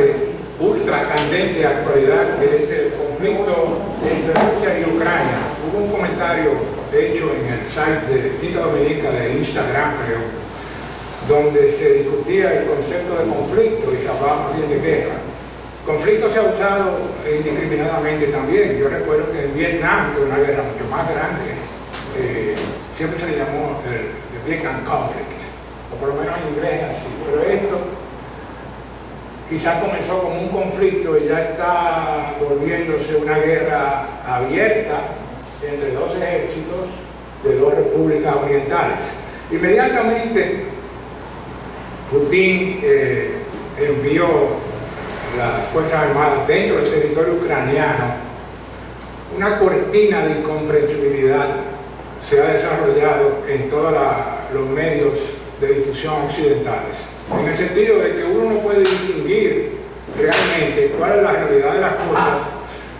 de ultra candente actualidad, que es el conflicto entre Rusia y Ucrania. Hubo un comentario hecho en el site de Quinta Dominica de Instagram, creo, donde se discutía el concepto de conflicto y se hablaba más bien de guerra. Conflicto se ha usado indiscriminadamente también. Yo recuerdo que en Vietnam, que es una guerra mucho más grande, siempre se le llamó el Vietnam Conflict, o por lo menos en inglés así. Pero esto quizás comenzó como un conflicto y ya está volviéndose una guerra abierta entre dos ejércitos de dos repúblicas orientales. Inmediatamente Putin envió las Fuerzas Armadas dentro del territorio ucraniano. Una cortina de incomprensibilidad se ha desarrollado en todos los medios de difusión occidentales, en el sentido de que uno no puede distinguir realmente cuál es la realidad de las cosas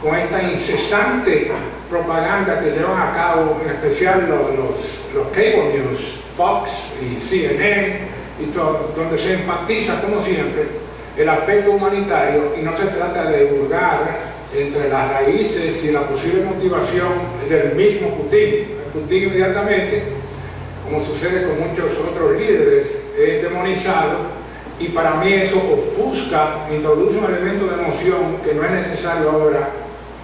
con esta incesante propaganda que llevan a cabo, en especial los cable news, Fox y CNN, y todo, donde se enfatiza, como siempre, el aspecto humanitario y no se trata de divulgar entre las raíces y la posible motivación del mismo Putin. Putin inmediatamente, como sucede con muchos otros líderes, es demonizado, y para mí eso ofusca, introduce un elemento de emoción que no es necesario ahora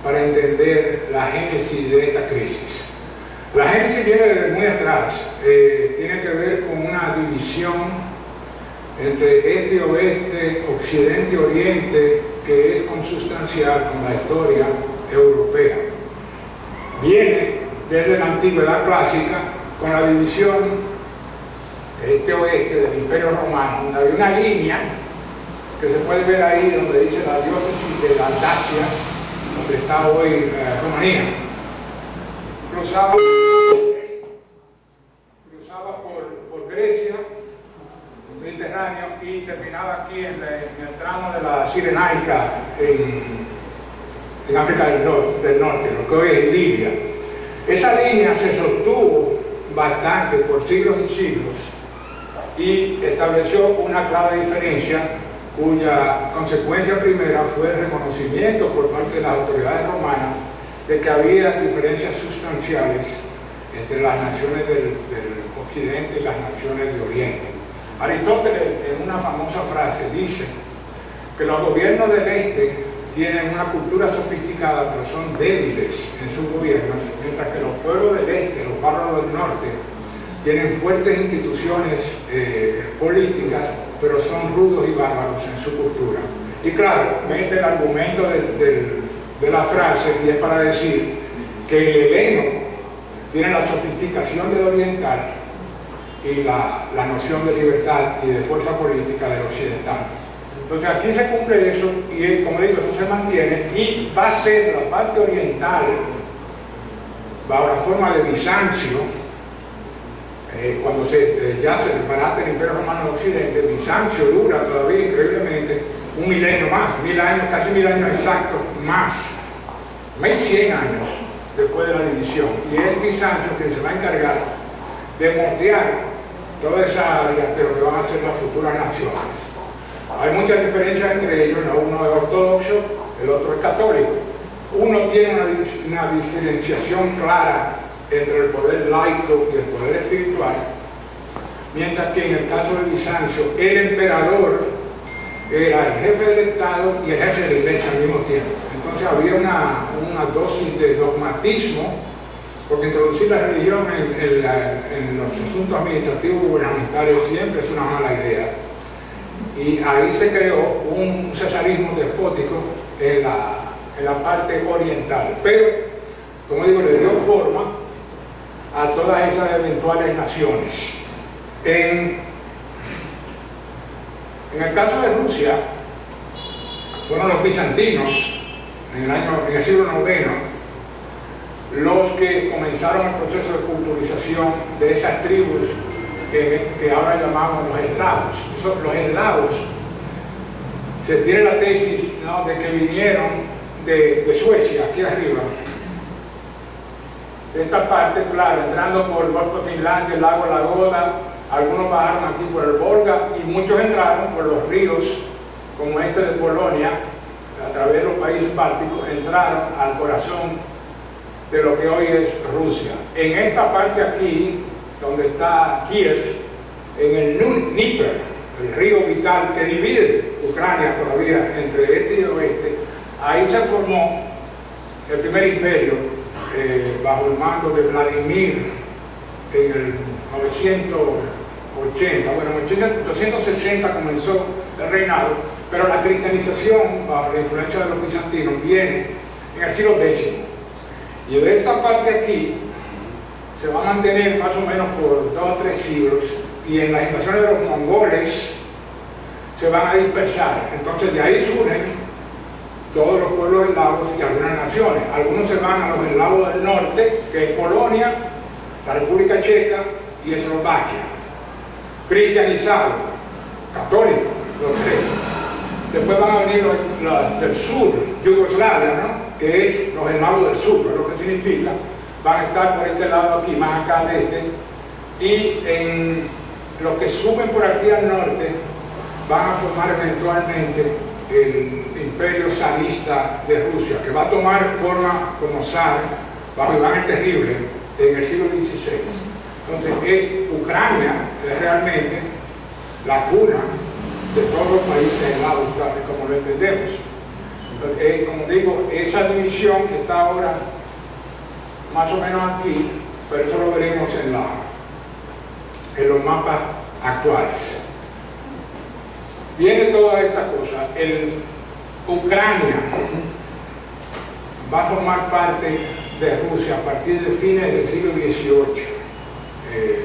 para entender la génesis de esta crisis. La génesis viene desde muy atrás, tiene que ver con una división entre este y oeste, occidente y oriente, que es consustancial con la historia europea. Viene desde la antigüedad clásica con la división este-oeste del Imperio Romano, donde había una línea que se puede ver ahí donde dice la diócesis de la Dacia, donde está hoy Rumanía. Cruzaba por Grecia, Mediterráneo, y terminaba aquí en el tramo de la Cirenaica en África del Norte, lo que hoy es Libia. Esa línea se sostuvo bastante por siglos y siglos y estableció una clara diferencia, cuya consecuencia primera fue el reconocimiento por parte de las autoridades romanas de que había diferencias sustanciales entre las naciones del occidente y las naciones de oriente. Aristóteles, en una famosa frase, dice que los gobiernos del este tienen una cultura sofisticada, pero son débiles en sus gobiernos, mientras que los pueblos del este, los bárbaros del norte, tienen fuertes instituciones políticas, pero son rudos y bárbaros en su cultura. Y claro, mete el argumento de la frase, y es para decir que el heleno tiene la sofisticación del oriental y la noción de libertad y de fuerza política del occidental. Entonces aquí se cumple eso, y como digo, eso se mantiene, y va a ser la parte oriental, bajo la forma de Bizancio, cuando ya se desbarata el Imperio Romano del Occidente. Bizancio dura todavía increíblemente un milenio más, 1000 años, casi 1000 años exactos, más, 1100 años después de la división, y es Bizancio quien se va a encargar de moldear toda esa área de lo que van a ser las futuras naciones. Hay muchas diferencias entre ellos, ¿no? Uno es ortodoxo, el otro es católico. Uno tiene una diferenciación clara entre el poder laico y el poder espiritual, mientras que en el caso de Bizancio, el emperador era el jefe del Estado y el jefe de la Iglesia al mismo tiempo. Entonces había una dosis de dogmatismo, porque introducir la religión en los asuntos administrativos y gubernamentales siempre es una mala idea. Y ahí se creó un cesarismo despótico en la parte oriental. Pero, como digo, le dio forma a todas esas eventuales naciones. En el caso de Rusia, fueron los bizantinos, en el siglo IX, los que comenzaron el proceso de culturización de esas tribus que ahora llamamos los eslavos. Los eslavos, se tiene la tesis, ¿no?, de que vinieron de Suecia, aquí arriba, de esta parte, claro, entrando por el Golfo de Finlandia, el lago Ladoga, algunos bajaron aquí por el Volga y muchos entraron por los ríos como este de Polonia, a través de los países bálticos, entraron al corazón de lo que hoy es Rusia. En esta parte aquí, donde está Kiev, en el Dnieper, el río vital que divide Ucrania todavía entre este y oeste, ahí se formó el primer imperio bajo el mando de Vladimir en el 980, bueno, en 860 comenzó el reinado, pero la cristianización bajo la influencia de los bizantinos viene en el siglo X. Y de esta parte aquí se va a mantener más o menos por 2 o 3 siglos, y en las invasiones de los mongoles se van a dispersar. Entonces de ahí surgen todos los pueblos eslavos y algunas naciones. Algunos se van a los eslavos del norte, que es Polonia, la República Checa y Eslovaquia, cristianizados, católicos, los tres. Después van a venir los del sur, Yugoslavia, ¿no?, que es los eslavos del sur, es lo que significa. Van a estar por este lado aquí, más acá de este, y en los que suben por aquí al norte van a formar eventualmente el imperio zarista de Rusia, que va a tomar forma como zar bajo Iván el Terrible en el siglo XVI. Entonces, Ucrania es realmente la cuna de todos los países eslavos, como lo entendemos. Entonces, como digo, esa división está ahora más o menos aquí, pero eso lo veremos en los mapas actuales. Viene toda esta cosa. Ucrania va a formar parte de Rusia a partir de fines del siglo XVIII.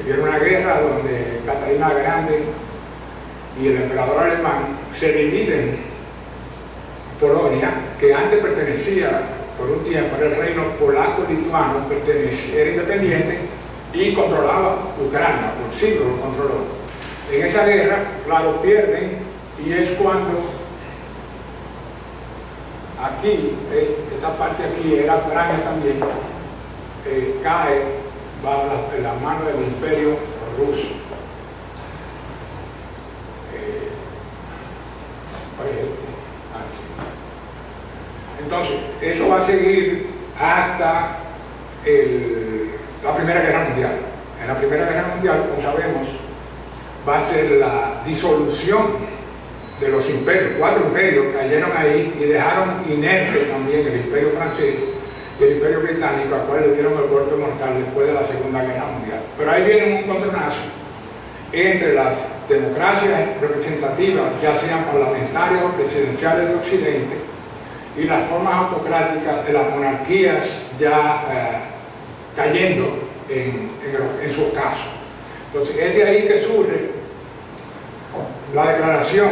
Viene una guerra donde Catalina la Grande y el emperador alemán se dividen Polonia, que antes pertenecía por un tiempo al reino polaco-lituano, era independiente y controlaba Ucrania, por siglos lo controló. En esa guerra, claro, pierden, y es cuando aquí, esta parte aquí era Ucrania también, cae bajo la mano del imperio ruso. Entonces, eso va a seguir hasta la Primera Guerra Mundial. En la Primera Guerra Mundial, como sabemos, va a ser la disolución de los imperios. 4 imperios cayeron ahí y dejaron inerte también el imperio francés y el imperio británico, al cual le dieron el golpe mortal después de la Segunda Guerra Mundial. Pero ahí viene un encontronazo entre las democracias representativas, ya sean parlamentarias o presidenciales de Occidente, y las formas autocráticas de las monarquías ya cayendo en su ocaso. Entonces es de ahí que surge la declaración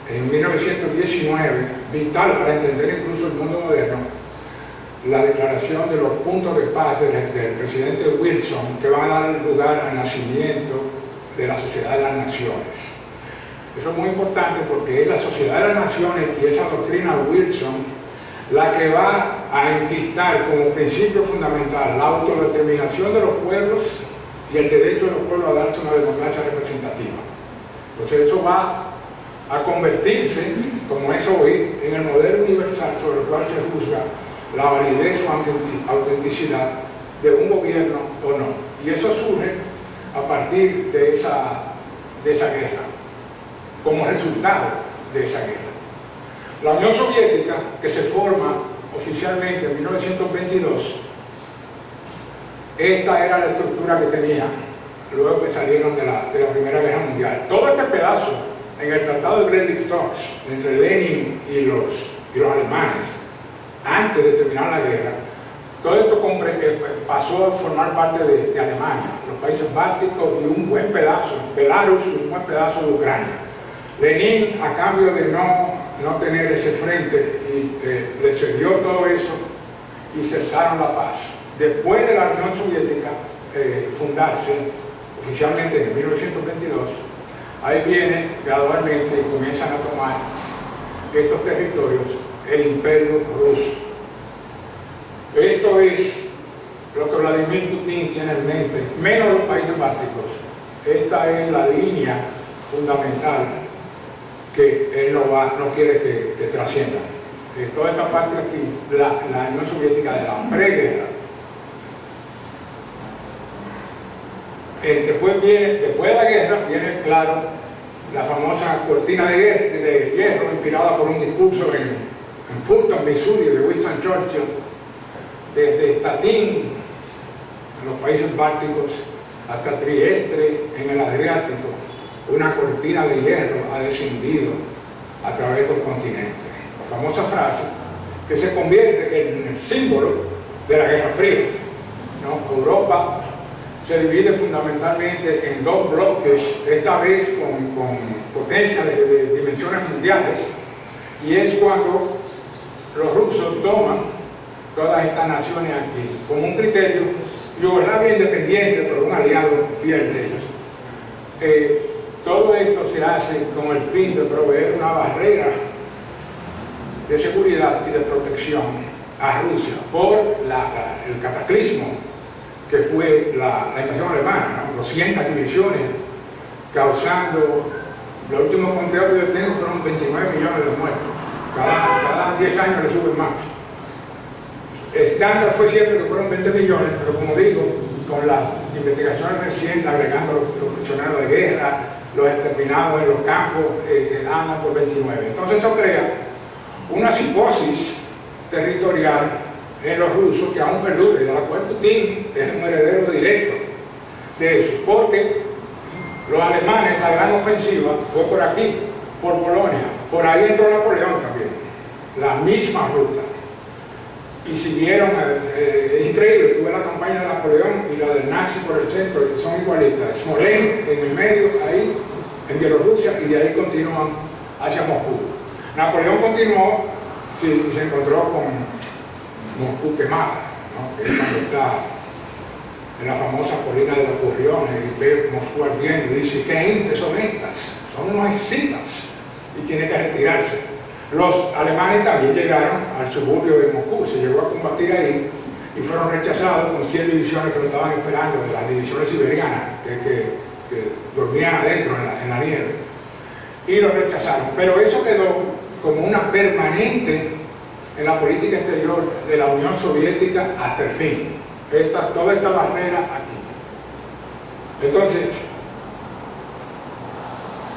en 1919, vital para entender incluso el mundo moderno, la declaración de los puntos de paz del presidente Wilson, que van a dar lugar al nacimiento de la Sociedad de las Naciones. Eso es muy importante porque es la Sociedad de las Naciones y esa doctrina Wilson la que va a enquistar como principio fundamental la autodeterminación de los pueblos y el derecho de los pueblos a darse una democracia representativa. Entonces eso va a convertirse, como es hoy, en el modelo universal sobre el cual se juzga la validez o autenticidad de un gobierno o no. Y eso surge a partir de esa guerra, como resultado de esa guerra. La Unión Soviética, que se forma oficialmente en 1922, esta era la estructura que tenía luego que salieron de la Primera Guerra Mundial. Todo este pedazo en el Tratado de Brest-Litovsk entre Lenin y los alemanes, antes de terminar la guerra, todo esto pasó a formar parte de Alemania, los países bálticos y un buen pedazo, Belarus y un buen pedazo de Ucrania. Lenin, a cambio de no tener ese frente, le cedió todo eso y cesaron la paz. Después de la Unión Soviética fundarse oficialmente en 1922, ahí viene gradualmente y comienzan a tomar estos territorios el Imperio Ruso. Esto es lo que Vladimir Putin tiene en mente, menos los países bálticos. Esta es la línea fundamental que él no quiere que trascienda. Toda esta parte aquí, la Unión Soviética de la preguerra. Después de la guerra, viene, claro, la famosa cortina de hierro, inspirada por un discurso en Fulton, Missouri, de Winston Churchill, desde Statín, en los países bálticos, hasta Trieste, en el Adriático. Una cortina de hierro ha descendido a través del continente. La famosa frase que se convierte en el símbolo de la Guerra Fría, ¿no? Europa se divide fundamentalmente en dos bloques, esta vez con potencia de dimensiones mundiales, y es cuando los rusos toman todas estas naciones aquí como un criterio. Yugoslavia independiente, pero un aliado fiel de ellos. Todo esto se hace con el fin de proveer una barrera de seguridad y de protección a Rusia por el cataclismo que fue la invasión alemana, ¿no? 200 divisiones, causando, los últimos conteos que yo tengo fueron 29 millones de muertos. Cada 10 años le suben más. Estándar fue siempre que fueron 20 millones, pero como digo, con las investigaciones recientes, agregando los prisioneros de guerra, los exterminados en los campos, andan por 29. Entonces eso crea una psicosis territorial en los rusos que aún perdura, y de la cual Putin es un heredero directo de eso, porque los alemanes, la gran ofensiva fue por aquí, por Polonia, por ahí entró Napoleón también, la misma ruta, y siguieron, increíble, tuve la campaña de Napoleón y la del nazi por el centro, que son igualitas, Smolensk en el medio, ahí en Bielorrusia, y de ahí continúan hacia Moscú. Napoleón continuó, sí, y se encontró con Moscú quemada, ¿no? Que es cuando está en la famosa colina de los Curriones y ve Moscú ardiendo y dice: ¿qué gente son estas? Son unos escitas, y tiene que retirarse. Los alemanes también llegaron al suburbio de Moscú, se llegó a combatir ahí y fueron rechazados con 100 divisiones que lo estaban esperando, de las divisiones siberianas que dormían adentro en la nieve, y los rechazaron. Pero eso quedó como una permanente en la política exterior de la Unión Soviética hasta el fin. Toda esta barrera aquí. Entonces,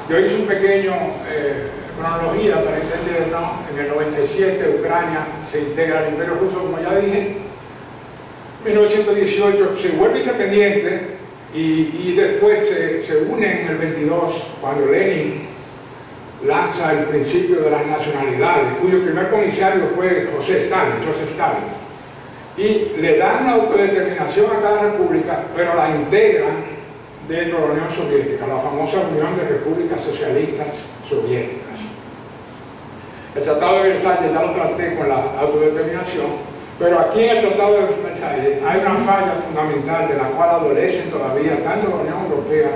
yo hice un pequeño cronología para entender, ¿no? En el 97 Ucrania se integra al Imperio Ruso, como ya dije. En 1918 se vuelve independiente y después se une en el 22 cuando Lenin lanza el principio de las nacionalidades, cuyo primer comisario fue Joseph Stalin, y le dan la autodeterminación a cada república, pero la integran dentro de la Unión Soviética, la famosa Unión de Repúblicas Socialistas Soviéticas. El Tratado de Versalles ya lo traté con la autodeterminación, pero aquí en el Tratado de Versalles hay una falla fundamental de la cual adolecen todavía tanto la Unión Europea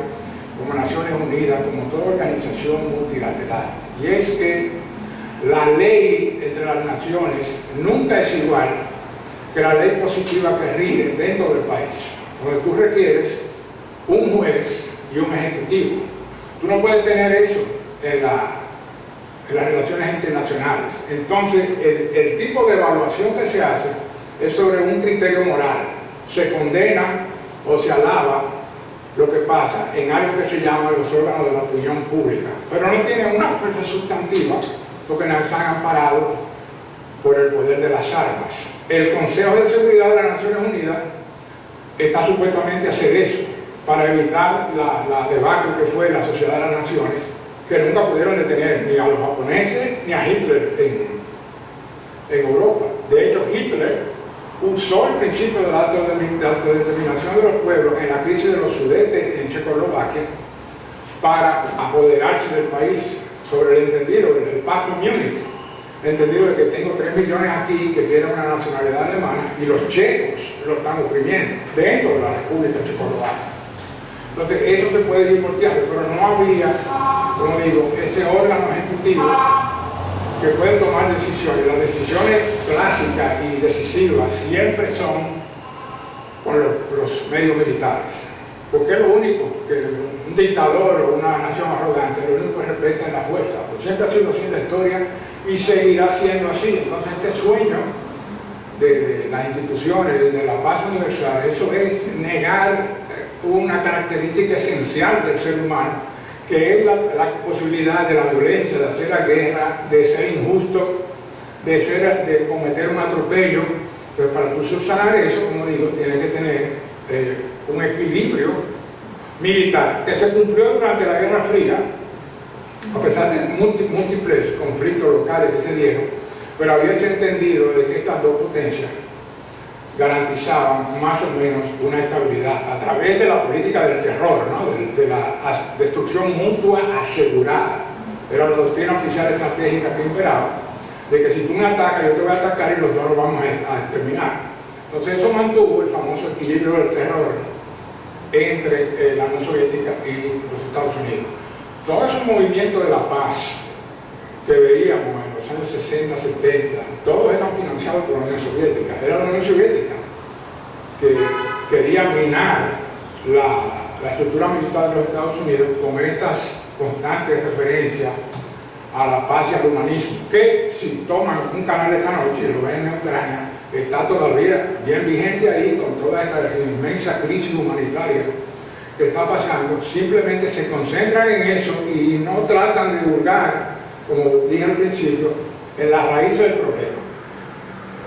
como Naciones Unidas, como toda organización multilateral, y es que la ley entre las naciones nunca es igual que la ley positiva que rige dentro del país, donde tú requieres un juez y un ejecutivo. Tú no puedes tener eso en las relaciones internacionales. Entonces, el tipo de evaluación que se hace es sobre un criterio moral. Se condena o se alaba lo que pasa en algo que se llama los órganos de la opinión pública, pero no tienen una fuerza sustantiva porque no están amparados por el poder de las armas. El Consejo de Seguridad de las Naciones Unidas está supuestamente a hacer eso, para evitar la debacle que fue la Sociedad de las Naciones, que nunca pudieron detener ni a los japoneses ni a Hitler en Europa. De hecho, Hitler usó el principio de la autodeterminación de los pueblos en la crisis de los Sudetes en Checoslovaquia para apoderarse del país, sobre el entendido, el Pacto Múnich, el entendido de que tengo 3 millones aquí que quieren una nacionalidad alemana y los checos lo están oprimiendo dentro de la República Checoslovaca. Entonces eso se puede ir volteando, pero no había, como digo, ese órgano ejecutivo que puede tomar decisiones. Las decisiones clásicas y decisivas siempre son con los medios militares, porque es lo único que un dictador o una nación arrogante, lo único que respeta es la fuerza, porque siempre ha sido así en la historia y seguirá siendo así. Entonces este sueño de las instituciones, de la paz universal, eso es negar una característica esencial del ser humano, que es la posibilidad de la violencia, de hacer la guerra, de ser injusto, de cometer un atropello. Entonces, para tú subsanar eso, como digo, tiene que tener un equilibrio militar que se cumplió durante la Guerra Fría, a pesar de múltiples conflictos locales que se dieron, pero habíase entendido de que estas dos potencias garantizaban más o menos una estabilidad a través de la política del terror, ¿no? de la destrucción mutua asegurada. Era la doctrina oficial estratégica que imperaba, de que si tú me atacas, yo te voy a atacar y los dos lo vamos a exterminar. Entonces eso mantuvo el famoso equilibrio del terror entre la Unión Soviética y los Estados Unidos. Todo ese movimiento de la paz que veíamos en los años 60, 70, todos eran financiados por la Unión Soviética. Era la Unión Soviética que quería minar la estructura militar de los Estados Unidos con estas constantes referencias a la paz y al humanismo, que si toman un canal esta noche y lo ven en Ucrania, está todavía bien vigente ahí con toda esta inmensa crisis humanitaria que está pasando. Simplemente se concentran en eso y no tratan de hurgar, como dije al principio, en la raíz del problema.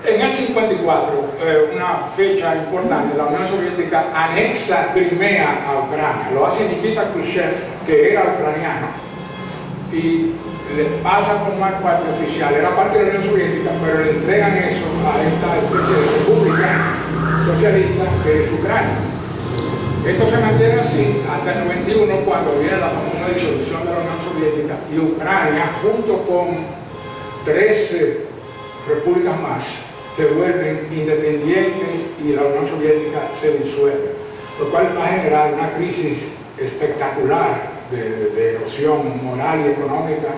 En el 54, una fecha importante, la Unión Soviética anexa Crimea a Ucrania. Lo hace Nikita Khrushchev, que era ucraniano, y le pasa a formar parte oficial. Era parte de la Unión Soviética, pero le entregan eso a esta especie de república socialista que es Ucrania. Esto se mantiene así hasta el 91, cuando viene la famosa disolución de la Unión Soviética y Ucrania, junto con 13 repúblicas más, se vuelven independientes y la Unión Soviética se disuelve, lo cual va a generar una crisis espectacular de erosión moral y económica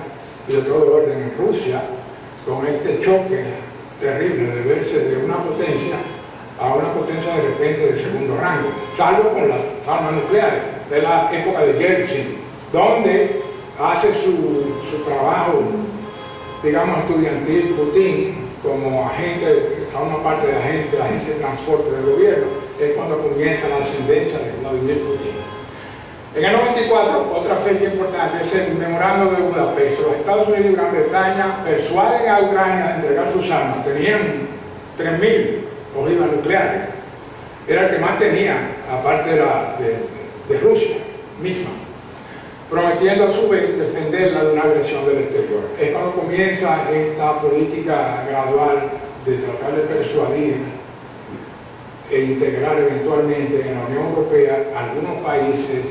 y de todo orden en Rusia, con este choque terrible de verse de una potencia a una potencia de repente de segundo rango, salvo con las armas nucleares de la época de Yeltsin, donde hace su trabajo, digamos, estudiantil Putin como agente, una parte de la agencia de transporte del gobierno. Es cuando comienza la ascendencia de Vladimir Putin. En el 94, otra fecha importante es el Memorando de Budapest. Los Estados Unidos y Gran Bretaña persuaden a Ucrania de entregar sus armas. Tenían 3.000 ojivas nucleares. Era el que más tenía, aparte de Rusia misma, prometiendo a su vez defenderla de una agresión del exterior. Es cuando comienza esta política gradual de tratar de persuadir e integrar eventualmente en la Unión Europea algunos países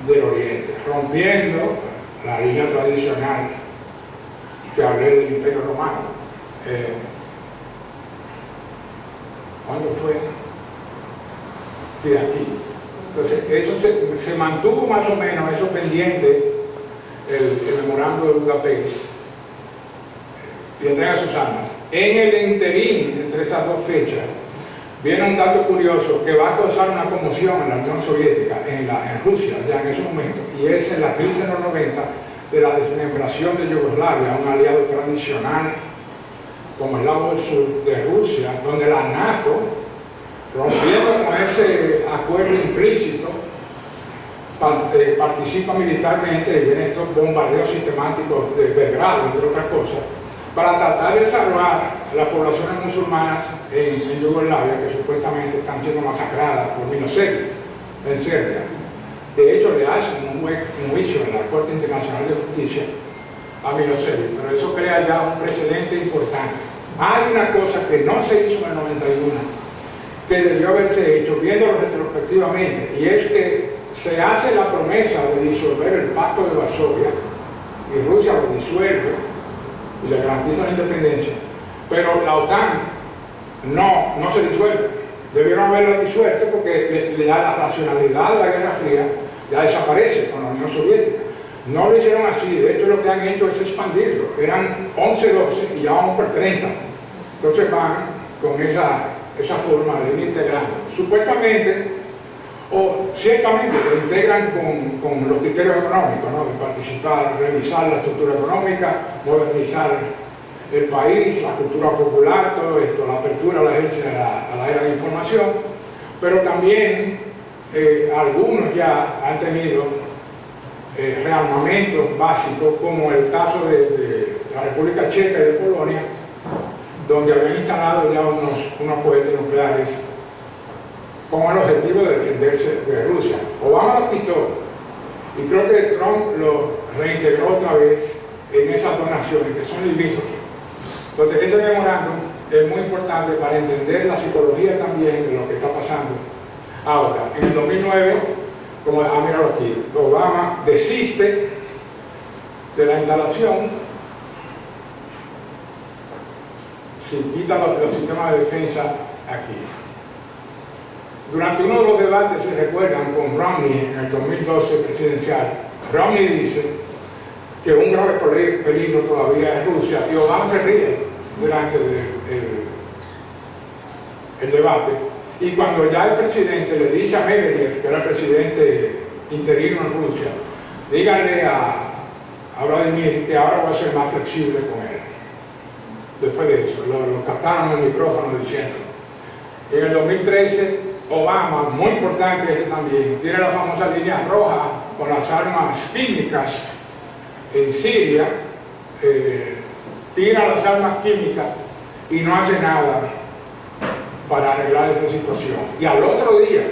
del Oriente, rompiendo la línea tradicional que hablé del Imperio Romano. ¿Cuándo fue? Sí, aquí. Entonces, eso se mantuvo más o menos, eso pendiente, el Memorando de Budapest, y entrega sus armas. En el interín entre estas dos fechas, viene un dato curioso que va a causar una conmoción en la Unión Soviética, en Rusia, ya en ese momento, y es en la crisis de los 90 de la desmembración de Yugoslavia, un aliado tradicional como el lado del sur de Rusia, donde la NATO, rompiendo con ese acuerdo implícito, participa militarmente y vienen estos bombardeos sistemáticos de Belgrado, entre otras cosas, para tratar de salvar a las poblaciones musulmanas en Yugoslavia, que supuestamente están siendo masacradas por Milosevic en Serbia. De hecho, le hacen un juicio en la Corte Internacional de Justicia a Milosevic, pero eso crea ya un precedente importante. Hay una cosa que no se hizo en el 91, que debió haberse hecho, viéndolo retrospectivamente, y es que se hace la promesa de disolver el Pacto de Varsovia, y Rusia lo disuelve y le garantiza la independencia, pero la OTAN no se disuelve. Debieron haberla disuelto porque ya la racionalidad de la Guerra Fría ya desaparece con la Unión Soviética. No lo hicieron así, de hecho lo que han hecho es expandirlo. Eran 11, 12 y ya vamos por 30. Entonces van con esa forma de ir integrando. Supuestamente, o ciertamente lo integran con los criterios económicos, ¿no? De participar, revisar la estructura económica, modernizar el país, la cultura popular, todo esto, la apertura a la era de información, pero también algunos ya han tenido rearmamentos básicos, como el caso de la República Checa y de Polonia, donde habían instalado ya unos cohetes nucleares con el objetivo de defenderse de Rusia. Obama lo quitó y creo que Trump lo reintegró otra vez en esas dos naciones que son limítrofes. Entonces ese memorándum es muy importante para entender la psicología también de lo que está pasando. Ahora, en el 2009, como míralo aquí, Obama desiste de la instalación, se quita los sistemas de defensa aquí. Durante uno de los debates, se recuerdan, con Romney en el 2012 presidencial, Romney dice que un grave peligro todavía es Rusia, y Obama se ríe durante el debate. Y cuando ya el presidente le dice a Medvedev, que era el presidente interino en Rusia, díganle a Vladimir que ahora va a ser más flexible con él. Después de eso, lo captaron en el micrófono diciendo. En el 2013, Obama, muy importante ese también, tiene la famosa línea roja con las armas químicas en Siria, tira las armas químicas y no hace nada para arreglar esa situación. Y al otro día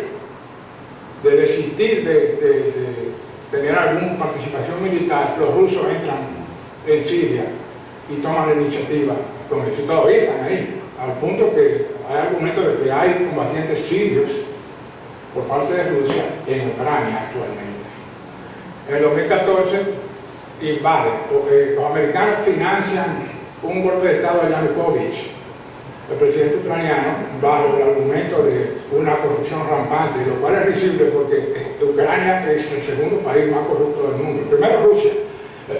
de desistir de tener alguna participación militar, los rusos entran en Siria y toman la iniciativa con eso. Y todavía están ahí, al punto que hay argumentos de que hay combatientes sirios por parte de Rusia en Ucrania actualmente. En el 2014 invade, los americanos financian un golpe de Estado a Yanukovych, el presidente ucraniano, bajo el argumento de una corrupción rampante, lo cual es risible porque Ucrania es el segundo país más corrupto del mundo. El primero Rusia,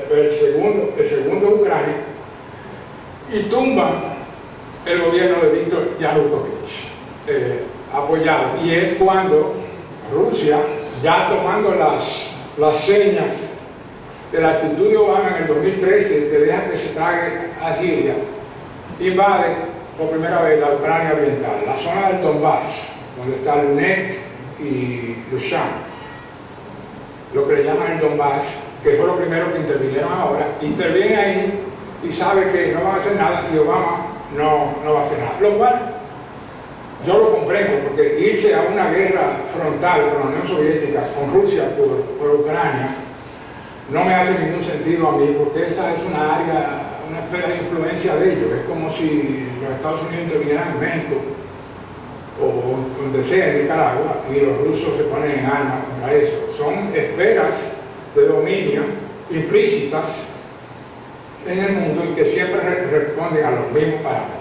el segundo Ucrania, y tumban el gobierno de Víctor Yanukovych, apoyado. Y es cuando Rusia, ya tomando las señas de la actitud de Obama en el 2013, que deja que se trague a Siria, invade por primera vez la Ucrania oriental, la zona del Donbass, donde está Luhansk y Luhansk, lo que le llaman el Donbass, que fue lo primero que intervinieron ahora. Interviene ahí y sabe que no van a hacer nada, y Obama no va a hacer nada, lo cual yo lo comprendo, porque irse a una guerra frontal con la Unión Soviética, con Rusia por Ucrania, no me hace ningún sentido a mí, porque esa es una área, una esfera de influencia de ellos. Es como si los Estados Unidos intervinieran en México o donde sea, en Nicaragua, y los rusos se ponen en armas contra eso. Son esferas de dominio implícitas en el mundo y que siempre responden a los mismos parámetros.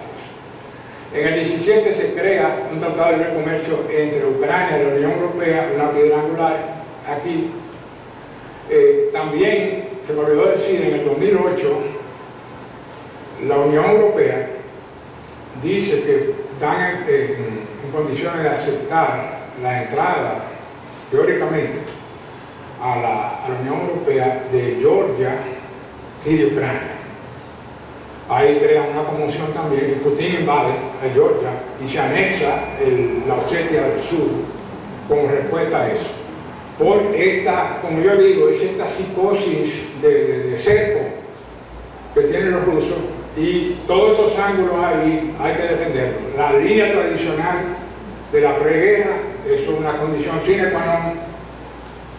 En el 17 se crea un tratado de libre comercio entre Ucrania y la Unión Europea, una piedra angular aquí. También, se me olvidó decir, en el 2008, la Unión Europea dice que están en condiciones de aceptar la entrada, teóricamente, a la Unión Europea de Georgia y de Ucrania. Ahí crean una conmoción también, y Putin invade a Georgia y se anexa la Osetia del Sur como respuesta a eso. Por esta, como yo digo, es esta psicosis de cerco que tienen los rusos, y todos esos ángulos ahí hay que defenderlos. La línea tradicional de la preguerra es una condición sine qua non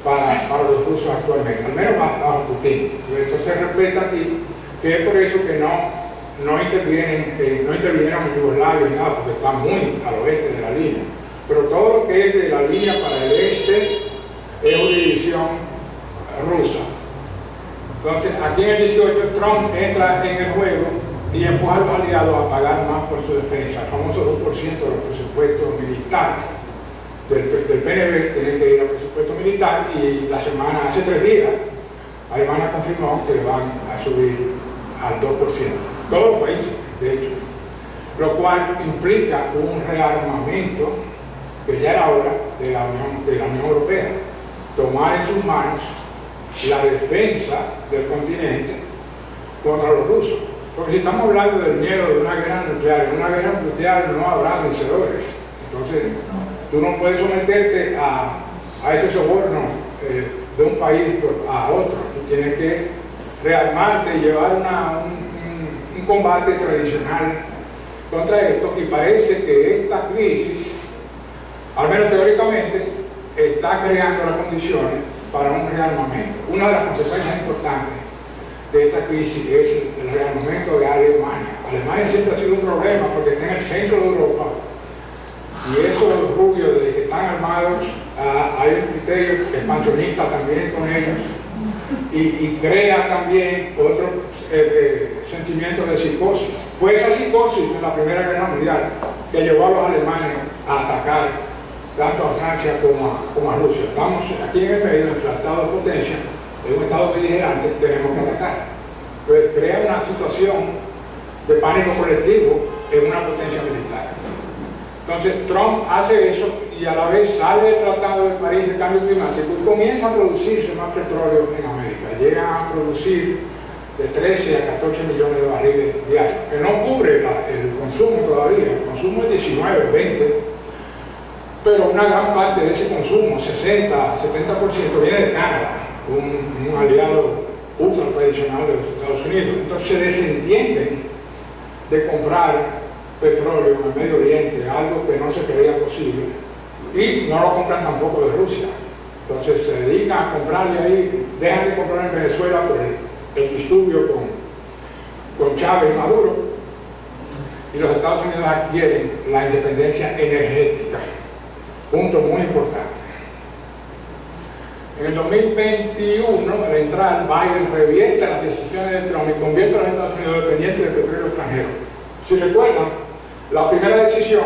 para los rusos actualmente, al menos bajo Putin. Eso se respeta aquí, que es por eso que no intervinieron en Yugoslavia ni nada, porque está muy al oeste de la línea. Pero todo lo que es de la línea para el este es una división rusa. Entonces, aquí en el 18, Trump entra en el juego y empuja a los aliados a pagar más por su defensa, el famoso 2% de los presupuestos militares del PNB tienen que ir al presupuesto militar, y hace 3 días, Alemania confirmó que van a subir al 2%. Todos los países, de hecho, lo cual implica un rearmamento que ya era hora de la Unión Europea, tomar en sus manos la defensa del continente contra los rusos. Porque si estamos hablando del miedo de una guerra nuclear, en una guerra nuclear no habrá vencedores. Entonces, tú no puedes someterte a ese soborno de un país a otro. Tú tienes que rearmarte y llevar un combate tradicional contra esto, y parece que esta crisis, al menos teóricamente, está creando las condiciones para un rearmamento. Una de las consecuencias importantes de esta crisis es el rearmamento de Alemania. Alemania siempre ha sido un problema porque está en el centro de Europa, y esos rubios, desde que están armados, hay un criterio expansionista también con ellos, y crea también otro sentimiento de psicosis. Fue esa psicosis de la Primera Guerra Mundial que llevó a los alemanes a atacar tanto a Francia como a Rusia. Estamos aquí en el medio, entre el estado de potencia, en un estado beligerante, tenemos que atacar. Entonces crea una situación de pánico colectivo en una potencia militar. Entonces Trump hace eso, y a la vez sale del Tratado de París de Cambio Climático y comienza a producirse más petróleo en América. Llegan a producir de 13 a 14 millones de barriles diarios, que no cubre el consumo todavía. El consumo es 19, 20, pero una gran parte de ese consumo, 60, 70%, viene de Canadá, un aliado ultra tradicional de los Estados Unidos. Entonces se desentienden de comprar petróleo en el Medio Oriente, algo que no se creía posible, y no lo compran tampoco de Rusia. Entonces se dedican a comprarle ahí, dejan de comprar en Venezuela por el disturbio con Chávez y Maduro, y los Estados Unidos adquieren la independencia energética. Punto muy importante. En el 2021, al entrar, Biden revierte las decisiones de Trump y convierte a los Estados Unidos dependientes del petróleo extranjero. Si recuerdan, la primera decisión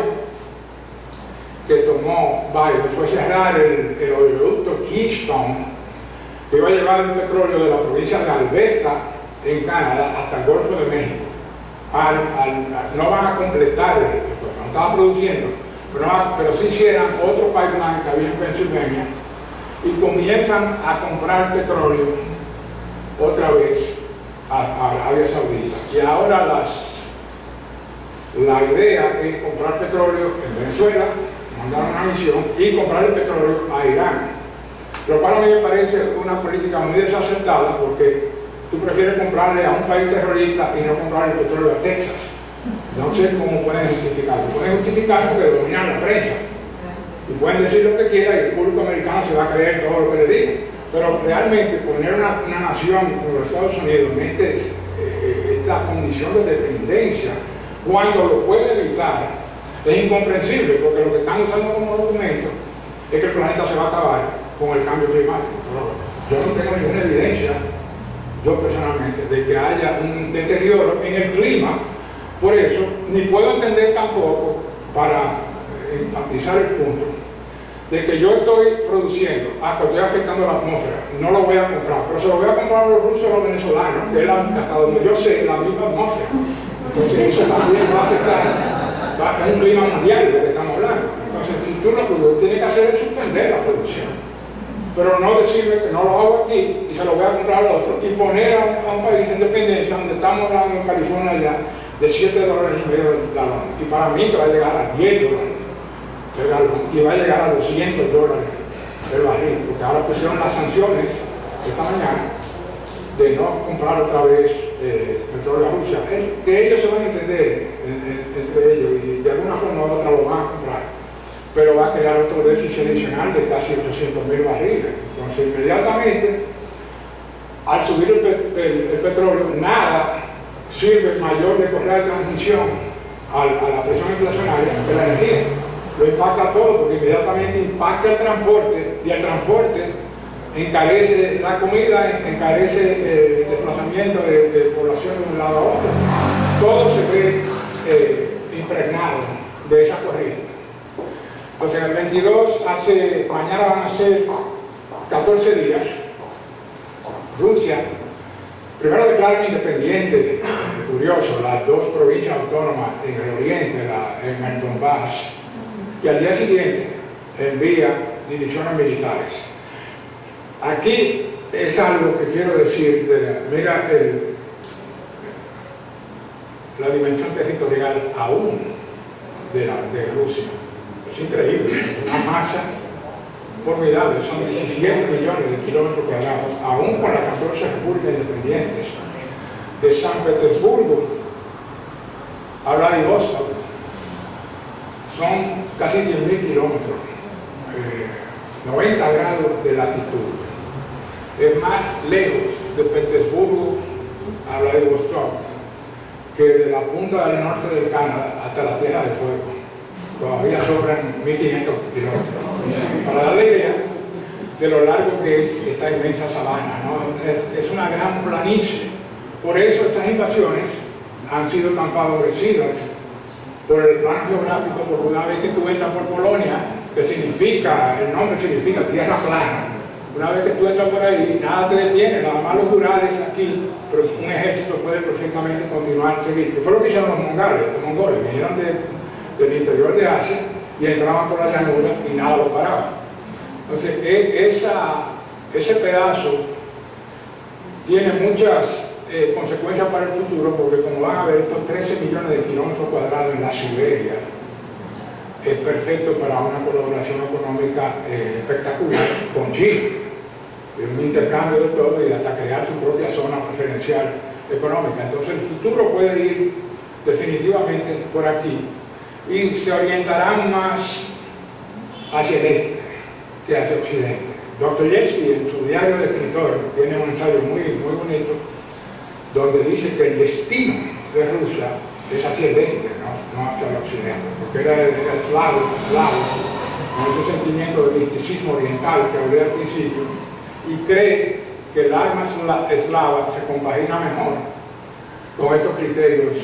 que tomó Biden fue cerrar el oleoducto Keystone, que iba a llevar el petróleo de la provincia de Alberta, en Canadá, hasta el Golfo de México. No van a completar el cosa, no estaban produciendo, pero sí hicieran otro pipeline que había en Pensilvania, y comienzan a comprar petróleo otra vez a Arabia Saudita. Y ahora la idea es comprar petróleo en Venezuela, mandar una misión, y comprar el petróleo a Irán. Lo cual a mí me parece una política muy desacertada, porque tú prefieres comprarle a un país terrorista y no comprarle el petróleo a Texas. No sé cómo pueden justificarlo. Pueden justificarlo porque dominan la prensa y pueden decir lo que quieran, y el público americano se va a creer todo lo que le digan. Pero realmente poner una nación como los Estados Unidos en esta condición de dependencia, cuando lo puede evitar, es incomprensible, porque lo que están usando como argumento es que el planeta se va a acabar con el cambio climático. Pero yo no tengo ninguna evidencia, yo personalmente, de que haya un deterioro en el clima. Por eso, ni puedo entender tampoco, para enfatizar el punto, de que yo estoy produciendo, que estoy afectando a la atmósfera, no lo voy a comprar, pero se lo voy a comprar a los rusos o a los venezolanos, que es hasta donde yo sé, la misma atmósfera. Entonces eso también va a afectar, es un clima mundial de lo que estamos hablando. Entonces, si tú lo produces, tienes que hacer es suspender la producción, pero no decirme que no lo hago aquí y se lo voy a comprar al otro, y poner a un país independiente, donde estamos hablando en California ya, de $7.5 el galón, y para mí que va a llegar a $10 el galón, y va a llegar a $200 el barril, porque ahora pusieron las sanciones esta mañana de no comprar otra vez petróleo a Rusia, que ellos se van a entender entre ellos, y de alguna forma u otra lo van a comprar, pero va a crear otro déficit adicional de casi 800.000 barriles. Entonces inmediatamente, al subir el petróleo, nada sirve mayor de correa de transmisión a la presión inflacionaria que la energía. Lo impacta todo, porque inmediatamente impacta el transporte, y el transporte encarece la comida, encarece el desplazamiento de población de un lado a otro. Todo se ve impregnado de esa corriente. Entonces, en el 22, mañana van a ser 14 días, Rusia primero declaran independiente, curioso, las dos provincias autónomas en el oriente, en el Donbass, y al día siguiente envía divisiones militares. Aquí es algo que quiero decir, mira la dimensión territorial aún de Rusia. Es increíble, una masa formidable, son 17 millones de kilómetros cuadrados, aún con las 14 repúblicas independientes. De San Petersburgo a Vladivostok son casi 10.000 kilómetros, 90 grados de latitud. Es más lejos de Petersburgo a Vladivostok que de la punta del norte del Canadá hasta la Tierra del Fuego. Todavía sobran 1.500 kilómetros. Para darle idea de lo largo que es esta inmensa sabana, ¿no? Es una gran planicie. Por eso estas invasiones han sido tan favorecidas por el plano geográfico, porque una vez que tú entras por Polonia, que significa, el nombre significa tierra plana, una vez que tú entras por ahí, nada te detiene, nada más los Urales aquí, pero un ejército puede perfectamente continuar a seguir. Que fue lo que hicieron los mongoles vinieron del interior de Asia y entraban por la llanura y nada lo paraba. Entonces, ese pedazo tiene muchas consecuencias para el futuro, porque como van a ver, estos 13 millones de kilómetros cuadrados en la Siberia es perfecto para una colaboración económica espectacular con China. Un intercambio de todo y hasta crear su propia zona preferencial económica. Entonces el futuro puede ir definitivamente por aquí y se orientarán más hacia el este que hacia el occidente. Dostoyevsky, en su diario de escritor, tiene un ensayo muy bonito donde dice que el destino de Rusia es hacia el este, no hacia el occidente, porque era eslavo, con ese sentimiento de misticismo oriental que hablé al principio, y cree que el alma eslava se compagina mejor con estos criterios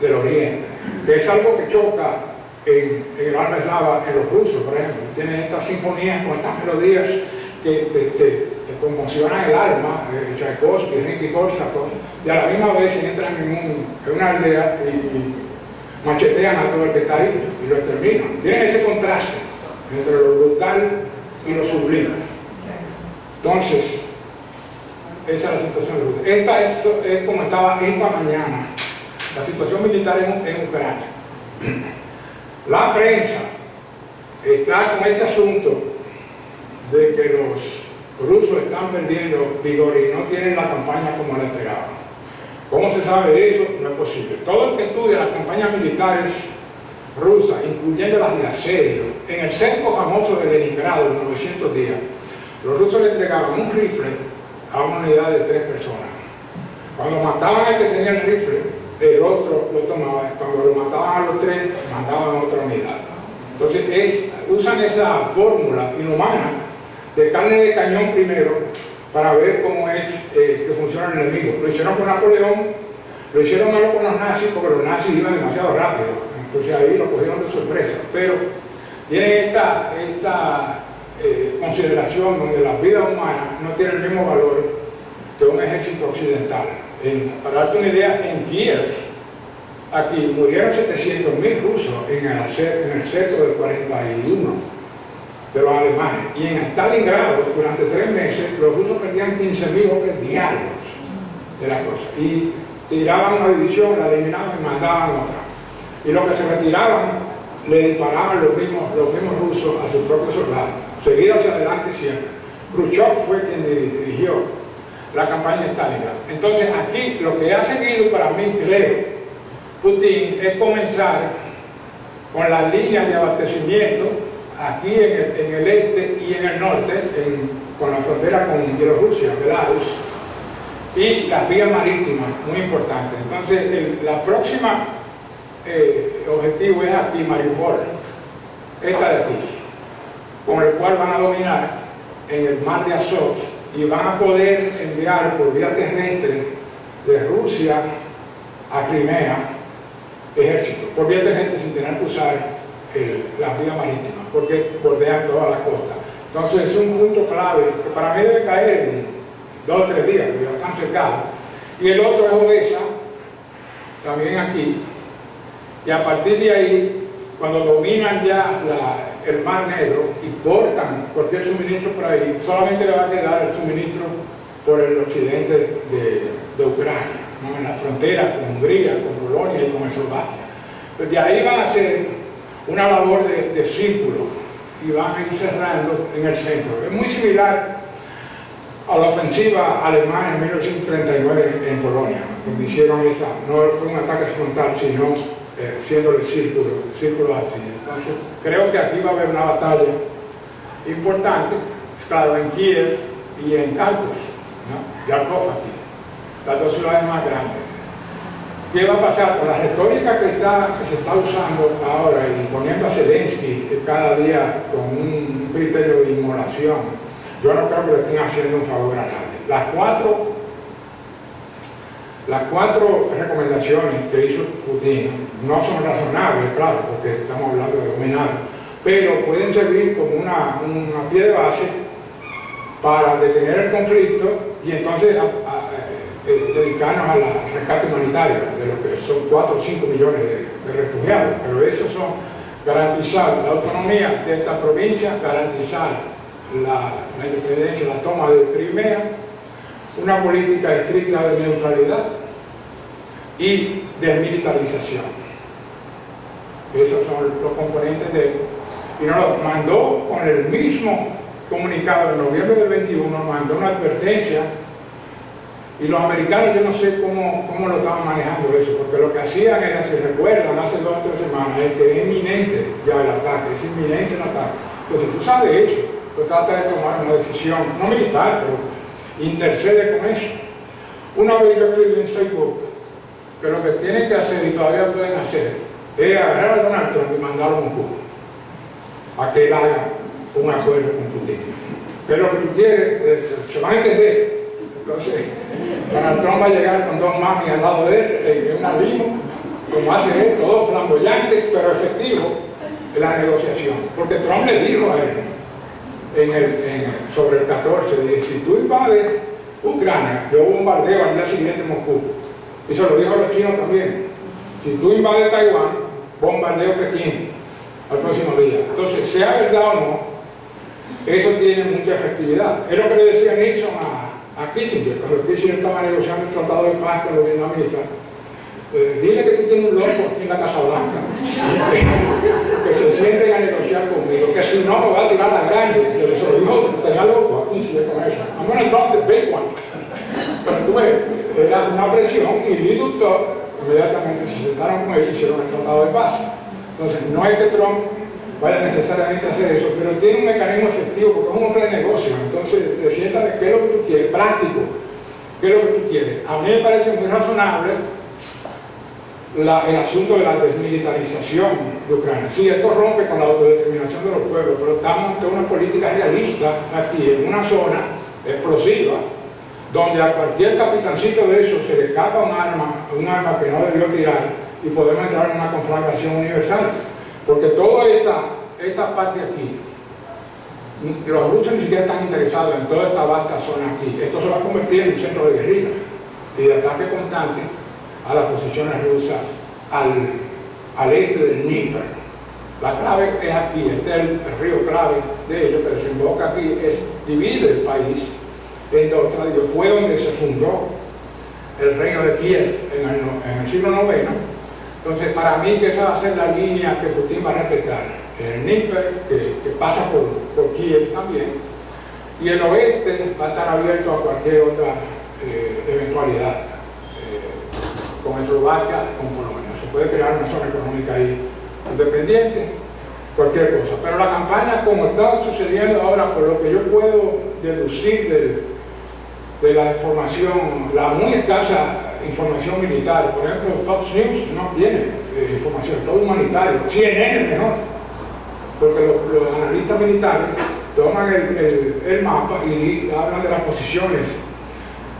del oriente, que es algo que choca en el alma eslava en los rusos, por ejemplo. Tienen estas sinfonías con estas melodías que te conmocionan el alma, Tchaikovsky, Rimsky-Korsakov, y a la misma vez entran en una aldea y machetean a todo el que está ahí y lo exterminan. Tienen ese contraste entre lo brutal y lo sublime. Entonces, esa es la situación de Rusia. Esta es como estaba esta mañana la situación militar en Ucrania. La prensa está con este asunto de que los rusos están perdiendo vigor y no tienen la campaña como la esperaban. ¿Cómo se sabe eso? No es posible. Todo el que estudia las campañas militares rusas, incluyendo las de asedio, en el cerco famoso de Leningrado en 900 días, los rusos le entregaban un rifle a una unidad de 3 personas. Cuando mataban al que tenía el rifle, el otro lo tomaba. Cuando lo mataban a los 3, mandaban a otra unidad. Entonces usan esa fórmula inhumana de carne de cañón primero para ver cómo es que funciona el enemigo. Lo hicieron con Napoleón, lo hicieron malo con los nazis porque los nazis iban demasiado rápido. Entonces ahí lo cogieron de sorpresa. Pero tienen esta consideración donde las vidas humanas no tienen el mismo valor que un ejército occidental. Para darte una idea, en Kiev, aquí murieron 700.000 rusos en el cerco del 41 de los alemanes, y en Stalingrado durante 3 meses los rusos perdían 15.000 hombres diarios de la cosa, y tiraban una división, la eliminaban y mandaban otra, y los que se retiraban le disparaban los mismos rusos a sus propios soldados, seguir hacia adelante siempre. Khrushchev fue quien dirigió la campaña de Stalingrado. Entonces aquí lo que ha seguido para mí, creo, Putin, es comenzar con las líneas de abastecimiento aquí en el este y en el norte, con la frontera con Bielorrusia, Belarus, y las vías marítimas, muy importantes. Entonces la próxima objetivo es aquí, Mariupol, esta de aquí, con el cual van a dominar en el mar de Azov y van a poder enviar por vía terrestre de Rusia a Crimea ejércitos, por vía terrestre sin tener que usar las vías marítimas, porque bordean toda la costa. Entonces es un punto clave que para mí debe caer en 2 o 3 días, porque ya están cercados. Y el otro es Odessa, también aquí, y a partir de ahí, cuando dominan ya el Mar Negro y cortan cualquier suministro por ahí, solamente le va a quedar el suministro por el occidente de Ucrania, ¿no? En la frontera con Hungría, con Polonia y con Eslovaquia. Pues de ahí van a hacer una labor de círculo y van a ir cerrando en el centro. Es muy similar a la ofensiva alemana en 1939 en Polonia, donde hicieron esa, no fue un ataque frontal, sino haciéndole círculo así. Entonces, creo que aquí va a haber una batalla importante, claro, en Kiev y en Kharkov, ¿no? Yarkov aquí, las dos ciudades más grandes. ¿Qué va a pasar con la retórica que se está usando ahora y poniendo a Zelensky cada día con un criterio de inmolación? Yo no creo que le estén haciendo un favor a nadie. Las cuatro recomendaciones que hizo Putin no son razonables, claro, porque estamos hablando de dominar, pero pueden servir como una pie de base para detener el conflicto y entonces dedicarnos al rescate humanitario de lo que son 4 o 5 millones de refugiados. Pero esos son garantizar la autonomía de esta provincia, garantizar la independencia, la toma de Crimea, una política estricta de neutralidad y desmilitarización. Esos son los componentes de él. Y nos lo mandó con el mismo comunicado en noviembre del 21, nos mandó una advertencia. Y los americanos, yo no sé cómo lo estaban manejando eso, porque lo que hacían era, si recuerdan, hace 2 o 3 semanas, es que es inminente ya el ataque, es inminente el ataque. Entonces, tú sabes eso, pues trata de tomar una decisión, no militar, pero intercede con eso. Una vez yo escribí en Facebook que lo que tienen que hacer, y todavía pueden hacer, es agarrar a Donald Trump y mandarlo a un Cuba, a que él haga un acuerdo con Putin. Que es lo que tú quieres, se van a entender. Entonces, Donald Trump va a llegar con 2 mamis al lado de él, en una limo, como hace él, todo flamboyante, pero efectivo en la negociación. Porque Trump le dijo a él, sobre el 14, dice, si tú invades Ucrania, yo bombardeo al día siguiente en Moscú. Y se lo dijo a los chinos también. Si tú invades Taiwán, bombardeo Pekín al próximo día. Entonces, sea verdad o no, eso tiene mucha efectividad. Es lo que le decía Nixon a Kissinger, cuando Kissinger estaba negociando el tratado de paz con los vietnamitas. Dile que tú tienes un loco aquí en la Casa Blanca, que se sienten a negociar conmigo, que si no me va a tirar la grande. Que se lo dijo, tenía loco a Kissinger con eso. I'm gonna drop the big one. Pero tú ves, era una presión y Lee Ductor inmediatamente se sentaron con él y hicieron el tratado de paz. Entonces, no es que Trump vaya necesariamente a hacer eso, pero tiene un mecanismo efectivo porque es un hombre de negocio. Entonces, te sientas de qué es lo que tú quieres, práctico, qué es lo que tú quieres. A mí me parece muy razonable el asunto de la desmilitarización de Ucrania. Sí, esto rompe con la autodeterminación de los pueblos, pero estamos ante una política realista aquí, en una zona explosiva, donde a cualquier capitancito de esos se le escapa un arma que no debió tirar y podemos entrar en una conflagración universal. Porque toda esta parte aquí, los rusos ni siquiera están interesados en toda esta vasta zona aquí. Esto se va a convertir en un centro de guerrilla y de ataque constante a las posiciones rusas al este del Dnieper. La clave es aquí, este es el río clave de ellos, que desemboca aquí, divide el país en dos tradiciones. Fue donde se fundó el reino de Kiev en el siglo IX. Entonces, para mí, que esa va a ser la línea que Putin va a respetar. El Dnieper, que pasa por Kiev también, y el oeste va a estar abierto a cualquier otra eventualidad, con Eslovaquia, con Polonia. Se puede crear una zona económica ahí independiente, cualquier cosa. Pero la campaña, como está sucediendo ahora, por lo que yo puedo deducir de la información, la muy escasa información militar, por ejemplo, Fox News no tiene información, todo humanitario. CNN es mejor, porque los analistas militares toman el mapa y hablan de las posiciones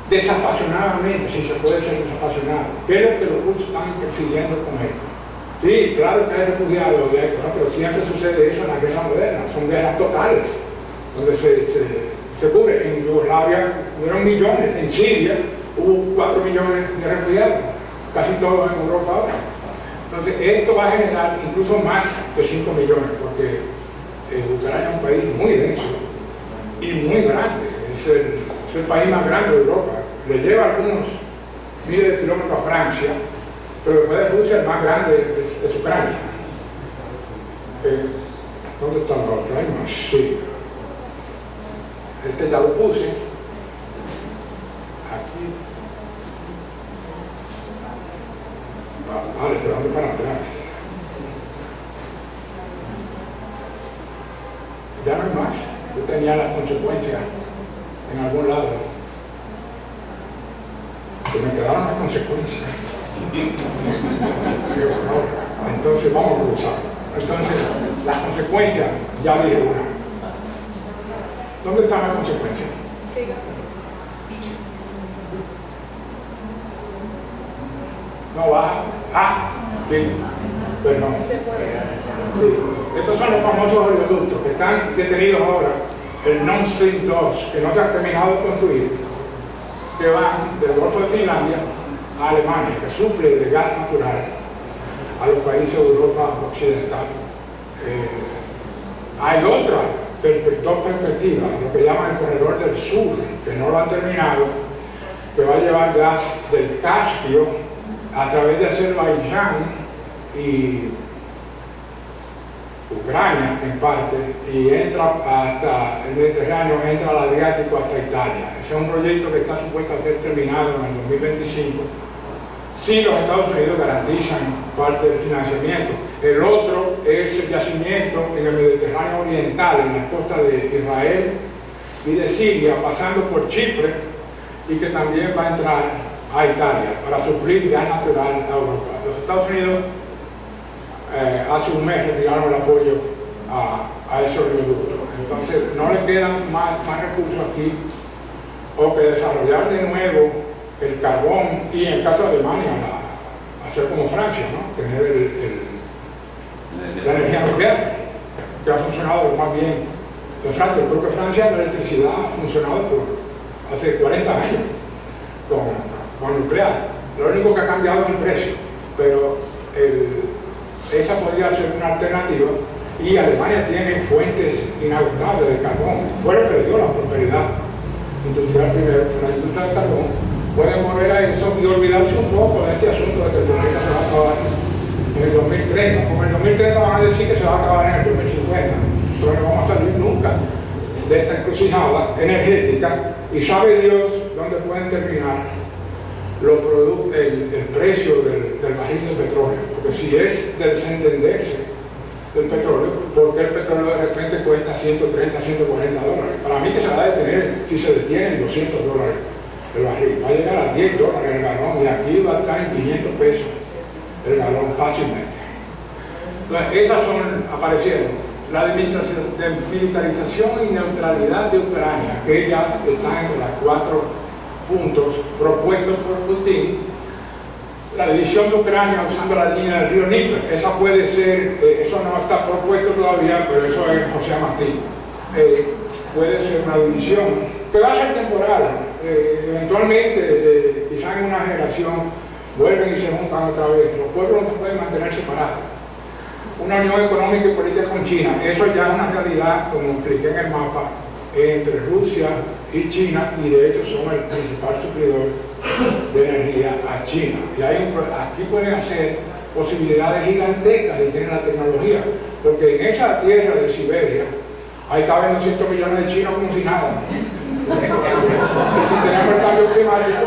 desapasionadamente, si se puede ser desapasionado. ¿Qué es lo que los rusos están persiguiendo con esto? Sí, claro que hay refugiados, pero siempre sucede eso en la guerra moderna, son guerras totales, donde se cubre. En Yugoslavia hubieron millones, en Siria hubo 4 millones de refugiados, casi todos en Europa ahora. Entonces, esto va a generar incluso más de 5 millones, porque Ucrania es un país muy denso y muy grande. Es el país más grande de Europa. Le lleva algunos miles de kilómetros a Francia, pero después de Rusia el más grande es Ucrania. ¿Dónde está la otra? Hay más, sí. Este ya lo puse. Aquí. Vale, estoy dando para atrás. Ya no hay más. Yo tenía las consecuencias en algún lado. Se me quedaron las consecuencias. Entonces vamos a cruzar. Entonces, las consecuencias, ya dije una. ¿Dónde están las consecuencias? Sí. No baja. Ah, sí. Perdón. Sí. Estos son los famosos oleoductos que están detenidos ahora, el Nord Stream 2, que no se ha terminado de construir, que van del Golfo de Finlandia a Alemania, que suple de gas natural a los países de Europa occidental. Hay otra dos perspectivas, lo que llaman el corredor del sur, que no lo han terminado, que va a llevar gas del Caspio a través de Azerbaiyán y Ucrania en parte, y entra hasta el Mediterráneo, entra al Adriático hasta Italia. Ese es un proyecto que está supuesto a ser terminado en el 2025. Sí, los Estados Unidos garantizan parte del financiamiento. El otro es el yacimiento en el Mediterráneo Oriental, en las costas de Israel y de Siria, pasando por Chipre, y que también va a entrar a Italia para suplir gas natural a Europa. Los Estados Unidos hace un mes retiraron el apoyo a esos oleoductos. Entonces no le quedan más recursos aquí, o que desarrollar de nuevo el carbón, y en el caso de Alemania hacer como Francia, ¿no? Tener la energía nuclear, que ha funcionado más bien en Francia. Creo que Francia la electricidad ha funcionado por hace 40 años con nuclear. Lo único que ha cambiado es el precio, pero esa podría ser una alternativa, y Alemania tiene fuentes inagotables de carbón. Fue lo que le dio la prosperidad industrial primero, la industria del carbón. Pueden volver a eso y olvidarse un poco de este asunto de que el planeta se va a acabar en el 2030. Como en el 2030 van a decir que se va a acabar en el 2050. Entonces no vamos a salir nunca de esta encrucijada energética, y sabe Dios dónde pueden terminar el precio del barril de petróleo. Porque si es de desentenderse del petróleo, porque el petróleo de repente cuesta 130, 140 dólares. Para mí que se va a detener si se detiene en 200 dólares el barril. Va a llegar a 10 dólares el galón, y aquí va a estar en 500 pesos el galón fácilmente. Entonces, esas aparecieron. La desmilitarización y neutralidad de Ucrania, que ya está entre los 4 puntos propuestos por Putin. La división de Ucrania usando la línea del río Dnieper, esa puede ser, eso no está propuesto todavía, pero eso es José Martín. Puede ser una división que va a ser temporal. Eventualmente, quizás en una generación, vuelven y se juntan otra vez. Los pueblos no se pueden mantener separados. Una unión económica y política con China, eso ya es una realidad, como expliqué en el mapa, entre Rusia y China, y de hecho son el principal suplidor de energía a China. Y aquí pueden hacer posibilidades gigantescas y tienen la tecnología, porque en esa tierra de Siberia ahí caben 200 millones de chinos como si nada. Y si tenemos el cambio climático,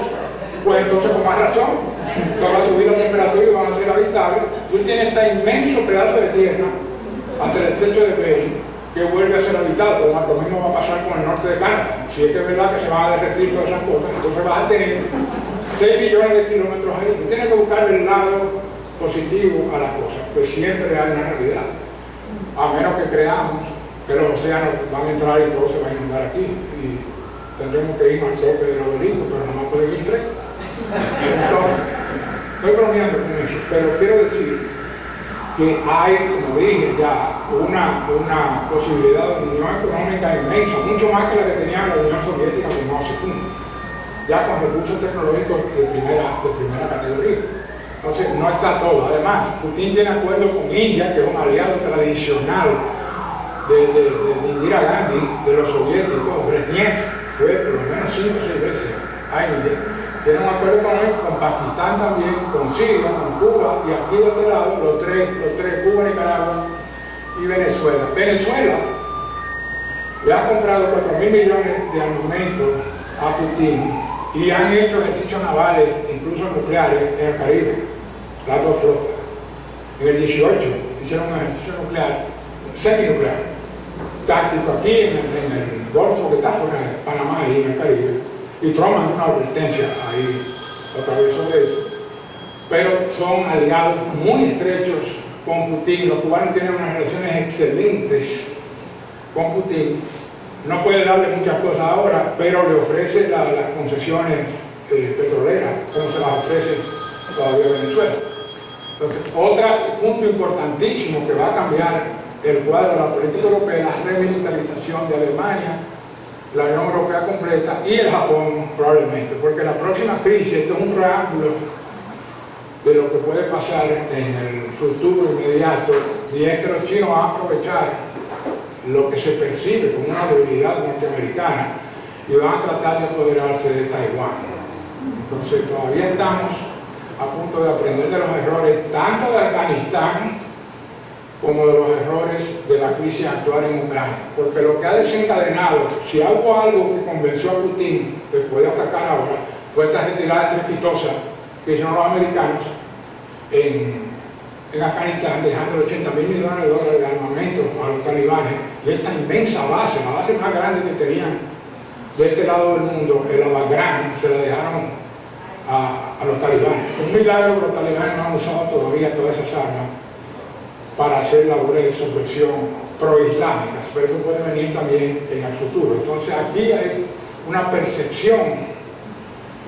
pues entonces con más razón va a subir la temperatura y van a ser habitables. Tú tienes este inmenso pedazo de tierra hasta el estrecho de Bering que vuelve a ser habitado. Lo mismo va a pasar con el norte de Canadá. Si es que es verdad que se van a derretir todas esas cosas, entonces vas a tener 6 billones de kilómetros ahí. Tú tienes que buscar el lado positivo a las cosas, pues siempre hay una realidad. A menos que creamos que los océanos van a entrar y todo se va a inundar aquí, y tendremos que ir al tope del obelisco, pero no más pueden ir 3. Entonces, estoy bromeando con eso, pero quiero decir que hay, como dije ya, una posibilidad de unión económica inmensa, mucho más que la que tenía la Unión Soviética con Mao Zedong, ya con recursos tecnológicos de primera categoría. Entonces, no está todo. Además, Putin tiene acuerdo con India, que es un aliado tradicional de Indira Gandhi, de los soviéticos. Brezhnev fue por lo menos 5 o 6 veces a India. Tiene un acuerdo con él, con Pakistán también, con Siria, con Cuba, y aquí de este lado, los tres, Cuba, Nicaragua y Venezuela. Venezuela le ha comprado 4.000 millones de armamento a Putin y han hecho ejercicios navales, incluso nucleares, en el Caribe, las dos flotas. En el 18 hicieron un ejercicio nuclear, seminuclear, táctico aquí en el Golfo que está fuera de Panamá, ahí en el Caribe. Y Trump mandó una advertencia ahí otra vez sobre eso. Pero son aliados muy estrechos con Putin. Los cubanos tienen unas relaciones excelentes con Putin. No puede darle muchas cosas ahora, pero le ofrece las concesiones petroleras, como se las ofrece todavía a Venezuela. Entonces, otro punto importantísimo que va a cambiar el cuadro de la política europea es la remilitarización de Alemania, la Unión Europea completa y el Japón probablemente, porque la próxima crisis, esto es un preámbulo de lo que puede pasar en el futuro inmediato, y es que los chinos van a aprovechar lo que se percibe como una debilidad norteamericana y van a tratar de apoderarse de Taiwán. Entonces todavía estamos a punto de aprender de los errores tanto de Afganistán como de los errores de la crisis actual en Ucrania, porque lo que ha desencadenado, si hubo algo que convenció a Putin que puede atacar ahora, fue esta retirada estrepitosa que hicieron los americanos en Afganistán, dejando $80.000 millones de armamento a los talibanes, y esta inmensa base, la base más grande que tenían de este lado del mundo, el Abagrán, se la dejaron a los talibanes. Un milagro que los talibanes no han usado todavía todas esas armas para hacer labores de subversión pro-islámicas, pero eso puede venir también en el futuro. Entonces aquí hay una percepción,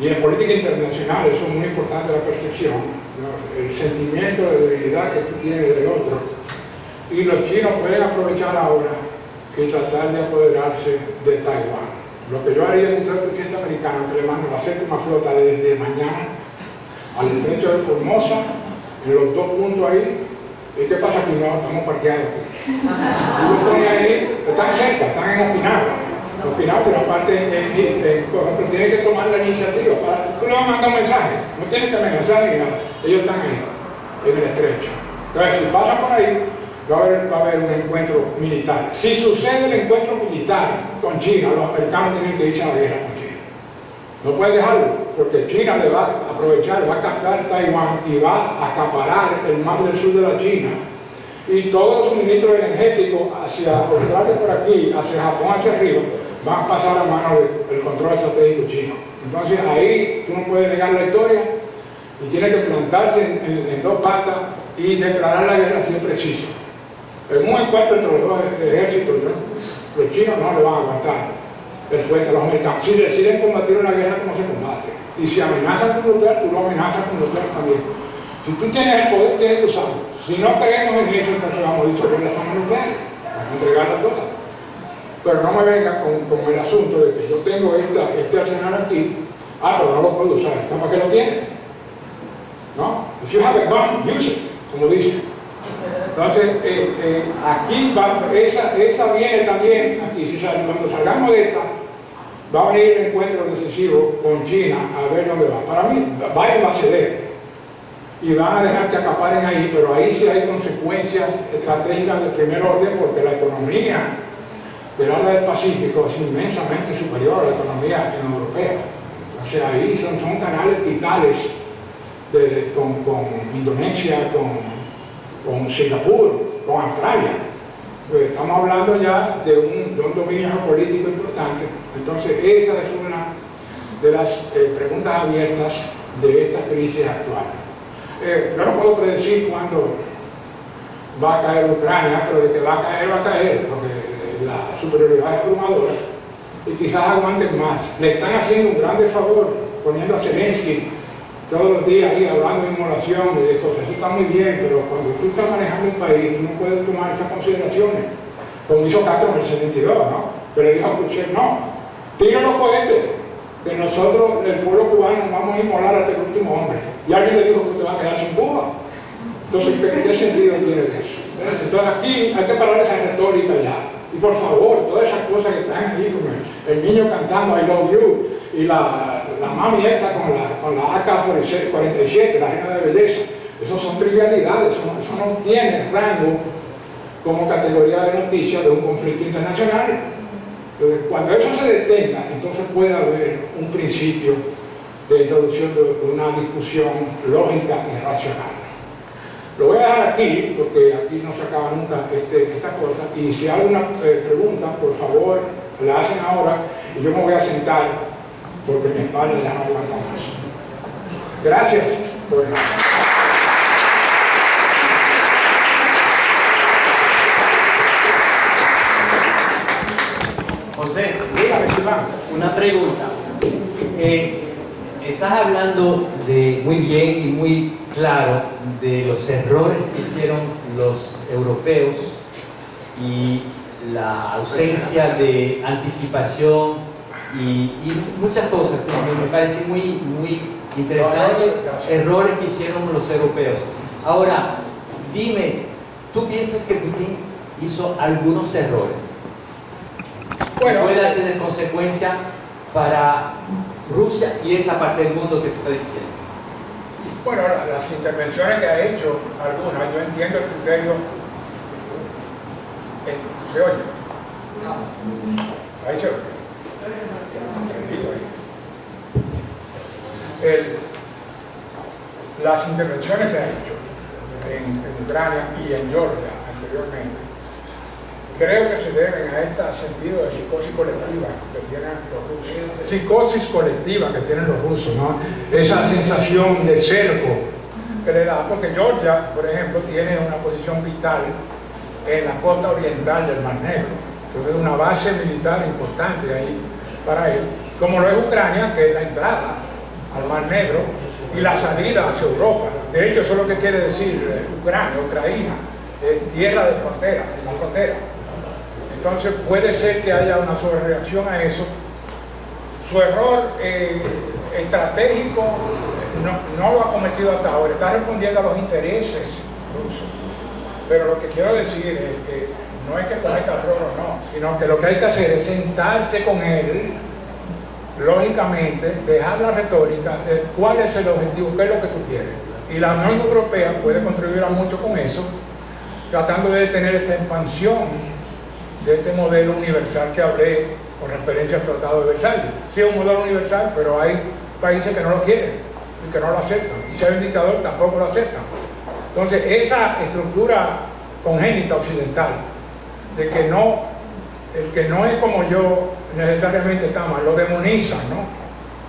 y en política internacional eso es muy importante, la percepción, ¿no? El sentimiento de debilidad que tú tienes del otro, y los chinos pueden aprovechar ahora y tratar de apoderarse de Taiwán. Lo que yo haría es el presidente americano que le mando la 7ª flota desde mañana al estrecho de Formosa, en los 2 puntos ahí. ¿Y qué pasa aquí? No, estamos parqueados aquí. Yo estoy ahí, están cerca, están en Okinawa, pero aparte pero tienen que tomar la iniciativa. Tú le vas a mandar un mensaje, no tienes que amenazar ni nada. Ellos están ahí, en el estrecho. Entonces, si pasa por ahí, va a haber un encuentro militar. Si sucede el encuentro militar con China, los americanos tienen que irse a la guerra con China. No pueden dejarlo, porque China le va a aprovechar, va a captar Taiwán y va a acaparar el mar del sur de la China. Y todos los suministros energéticos hacia Australia por aquí, hacia Japón hacia arriba, van a pasar a manos del control estratégico chino. Entonces ahí tú no puedes negar la historia y tiene que plantarse en 2 patas y declarar la guerra si es preciso. En un encuentro entre los 2 ejércitos, ¿no? Los chinos no le van a aguantar el fuerte a los americanos. Si deciden combatir una guerra, ¿cómo se combate? Y si amenazan con nuclear, tú lo amenazas con nuclear también. Si tú tienes el poder, tienes que usarlo. Si no creemos en eso, entonces vamos a disolver las armas nucleares, vamos a entregarlas todas. Pero no me venga con el asunto de que yo tengo este arsenal aquí, pero no lo puedo usar. ¿Para qué lo tiene? ¿No? If you have a gun, use it, como dice. Entonces, aquí esa viene también, aquí, cuando salgamos de esta, va a venir el encuentro decisivo con China a ver dónde va. Para mí, Biden va a ceder y van a dejar que acaparen ahí, pero ahí sí hay consecuencias estratégicas de primer orden, porque la economía del área del Pacífico es inmensamente superior a la economía europea. Entonces ahí son canales vitales con Indonesia, con Singapur, con Australia. Pues estamos hablando ya de un dominio geopolítico importante. Entonces esa es una de las preguntas abiertas de esta crisis actual. Yo no puedo predecir cuándo va a caer Ucrania, pero de que va a caer, porque la superioridad es abrumadora y quizás aguanten más. Le están haciendo un grande favor poniendo a Zelensky todos los días ahí hablando de inmolación y de cosas. Eso está muy bien, pero cuando tú estás manejando un país, tú no puedes tomar estas consideraciones, como hizo Castro en el 72, ¿no? Que le dijo a Khrushchev, no, tira los cohetes, que nosotros, el pueblo cubano, nos vamos a inmolar hasta el último hombre. Y alguien le dijo que usted va a quedar sin Cuba. Entonces, ¿qué sentido tiene eso? Entonces aquí hay que parar esa retórica ya. Y por favor, todas esas cosas que están ahí, como el niño cantando I love you, y la mami esta con la AK-47, la reina de belleza, eso son trivialidades, eso no tiene rango como categoría de noticia de un conflicto internacional. Entonces, cuando eso se detenga, entonces puede haber un principio de introducción de una discusión lógica y racional. Lo voy a dejar aquí, porque aquí no se acaba nunca esta cosa, y si hay alguna pregunta, por favor, la hacen ahora, y yo me voy a sentar, porque mi espalda ya no aguanta más. Gracias por José, dígame, Silván. una pregunta. Estás hablando muy bien y muy claro de los errores que hicieron los europeos y la ausencia de anticipación y muchas cosas que me parecen muy interesantes, errores que hicieron los europeos. Ahora, dime, ¿tú piensas que Putin hizo algunos errores? Bueno, ¿Puede tener consecuencias para Rusia y esa parte del mundo que tú estás diciendo? bueno, las intervenciones que ha hecho, algunas, yo entiendo el criterio. ¿Se oye? Ahí se oye. Las intervenciones que ha hecho en Ucrania y en Georgia anteriormente, creo que se deben a este sentido de psicosis colectiva que tienen los rusos. Psicosis colectiva que tienen los rusos, ¿no? Esa sensación de cerco que le da, porque Georgia, por ejemplo, tiene una posición vital en la costa oriental del Mar Negro. Entonces, una base militar importante ahí para él, como lo es Ucrania, que es la entrada al Mar Negro y la salida hacia Europa. De hecho, eso es lo que quiere decir Ucrania, es tierra de frontera, la frontera. Entonces puede ser que haya una sobrereacción a eso. Su error estratégico no lo ha cometido hasta ahora, está respondiendo a los intereses rusos. Pero lo que quiero decir es que no es que cometa error o no, sino que lo que hay que hacer es sentarse con él, lógicamente, dejar la retórica de cuál es el objetivo, qué es lo que tú quieres. Y la Unión Europea puede contribuir a mucho con eso, tratando de detener esta expansión de este modelo universal que hablé con referencia al Tratado de Versalles. Sí, es un modelo universal, pero hay países que no lo quieren y que no lo aceptan. Y si hay un dictador, tampoco lo aceptan. Entonces, esa estructura congénita occidental, de que el que no es como yo necesariamente está mal, lo demonizan, ¿no?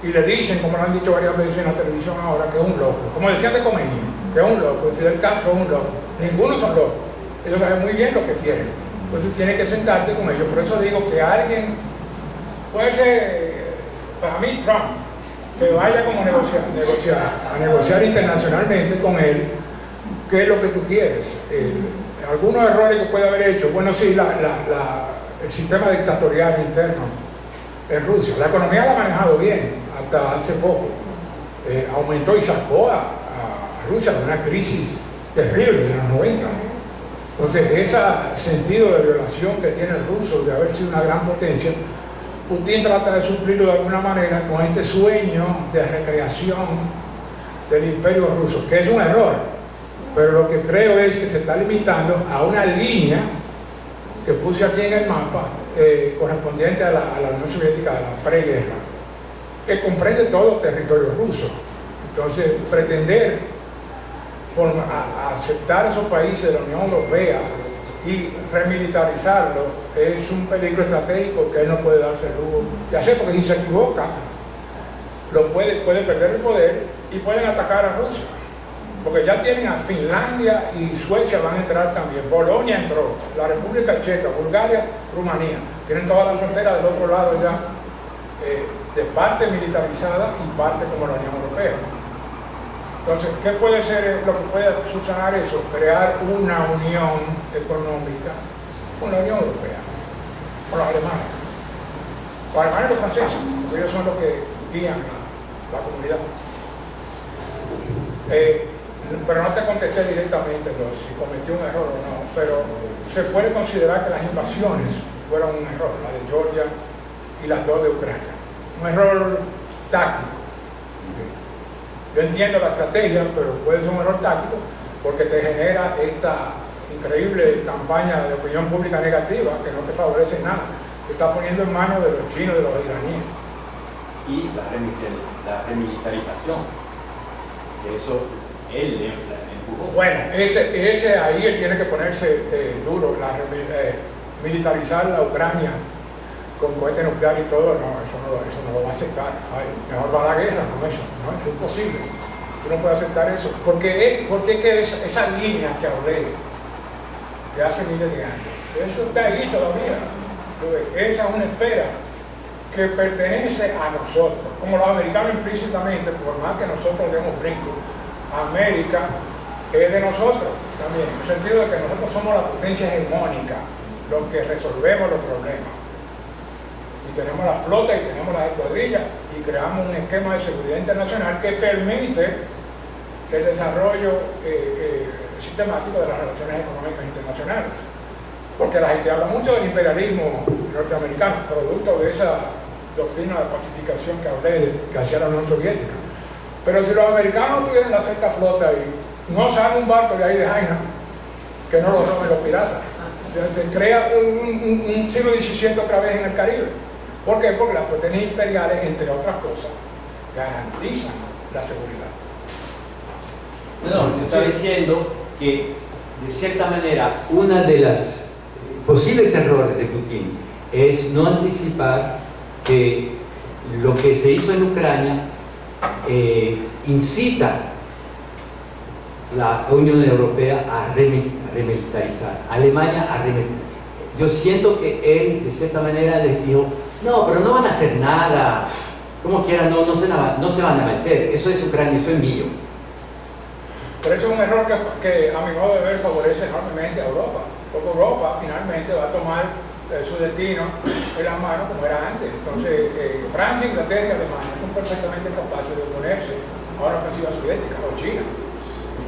Y le dicen, como lo han dicho varias veces en la televisión ahora, que es un loco. Como decían de Khomeini, que es un loco. Y Fidel Castro es un loco. Ninguno son locos. Ellos saben muy bien lo que quieren. Entonces tienes que sentarte con ellos. Por eso digo que alguien, puede ser, para mí Trump, que vaya como a negociar internacionalmente con él, qué es lo que tú quieres. Algunos errores que puede haber hecho, bueno, sí, el sistema dictatorial interno en Rusia. La economía la ha manejado bien, hasta hace poco. Aumentó y sacó a Rusia de una crisis terrible de los 90. Entonces, ese sentido de violación que tiene el ruso de haber sido una gran potencia, Putin trata de suplirlo de alguna manera con este sueño de recreación del imperio ruso, que es un error, pero lo que creo es que se está limitando a una línea que puse aquí en el mapa, correspondiente a la Unión Soviética de la preguerra, que comprende todo el territorio ruso. Entonces, pretender aceptar esos países de la Unión Europea y remilitarizarlo es un peligro estratégico que él no puede darse el lujo de hacer, porque si se equivoca puede perder el poder y pueden atacar a Rusia, porque ya tienen a Finlandia y Suecia, van a entrar también, Polonia entró, la República Checa, Bulgaria, Rumanía, tienen toda la frontera del otro lado ya, de parte militarizada y parte como la Unión Europea. Entonces, ¿qué puede ser lo que puede subsanar eso? Crear una unión económica con la Unión Europea, con los alemanes. Los alemanes y los franceses, porque ellos son los que guían la comunidad. Pero no te contesté directamente si cometió un error o no, pero se puede considerar que las invasiones fueron un error, la de Georgia y las dos de Ucrania. Un error táctico. Yo entiendo la estrategia, pero puede ser un error táctico porque te genera esta increíble campaña de opinión pública negativa que no te favorece en nada. Te está poniendo en manos de los chinos, de los iraníes. Y la remilitarización. Eso él le empujó. Bueno, ese ahí él tiene que ponerse duro, militarizar la Ucrania con cohete nuclear y todo, no, eso no lo va a aceptar. Ay, mejor va a la guerra con eso, no, es imposible. Tú no puedes aceptar eso, porque que esa línea que hablé de hace miles de años, eso está ahí todavía. Esa es una esfera que pertenece a nosotros, como los americanos implícitamente, por más que nosotros demos brinco, América es de nosotros también, en el sentido de que nosotros somos la potencia hegemónica, los que resolvemos los problemas. Y tenemos la flota y tenemos las escuadrillas y creamos un esquema de seguridad internacional que permite el desarrollo sistemático de las relaciones económicas internacionales. Porque la gente habla mucho del imperialismo norteamericano, producto de esa doctrina de pacificación que hablé, que hacía la Unión Soviética. Pero si los americanos tuvieran la sexta flota y no sale un barco de ahí de Jaina, que no lo roben los piratas, se crea un siglo XVII otra vez en el Caribe. ¿Por qué? Porque las potencias imperiales, entre otras cosas, garantizan la seguridad. No, yo estoy diciendo que, de cierta manera, una de las posibles errores de Putin es no anticipar que lo que se hizo en Ucrania incita la Unión Europea a remilitarizar, Alemania a remilitarizar. Yo siento que él, de cierta manera, les dijo, no, pero no van a hacer nada, como quieran, no se van a meter, eso es Ucrania, eso es mío. Pero eso es un error que a mi modo de ver favorece enormemente a Europa, porque Europa finalmente va a tomar su destino en las manos como era antes. Entonces Francia, Inglaterra y Alemania son perfectamente capaces de oponerse a una ofensiva soviética, o China.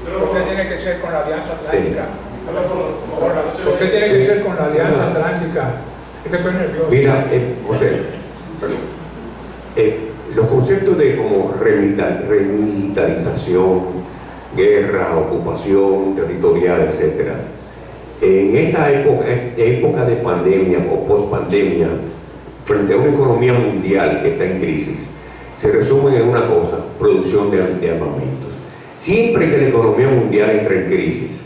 ¿Por qué tiene que ser con la Alianza Atlántica? ¿Por qué tiene que ser con la Alianza Atlántica? Es que estoy nervioso. Mira, José, los conceptos de como remilitarización, guerra, ocupación territorial, etcétera, en esta época de pandemia o post-pandemia, frente a una economía mundial que está en crisis, se resumen en una cosa: producción de armamentos. Siempre que la economía mundial entra en crisis,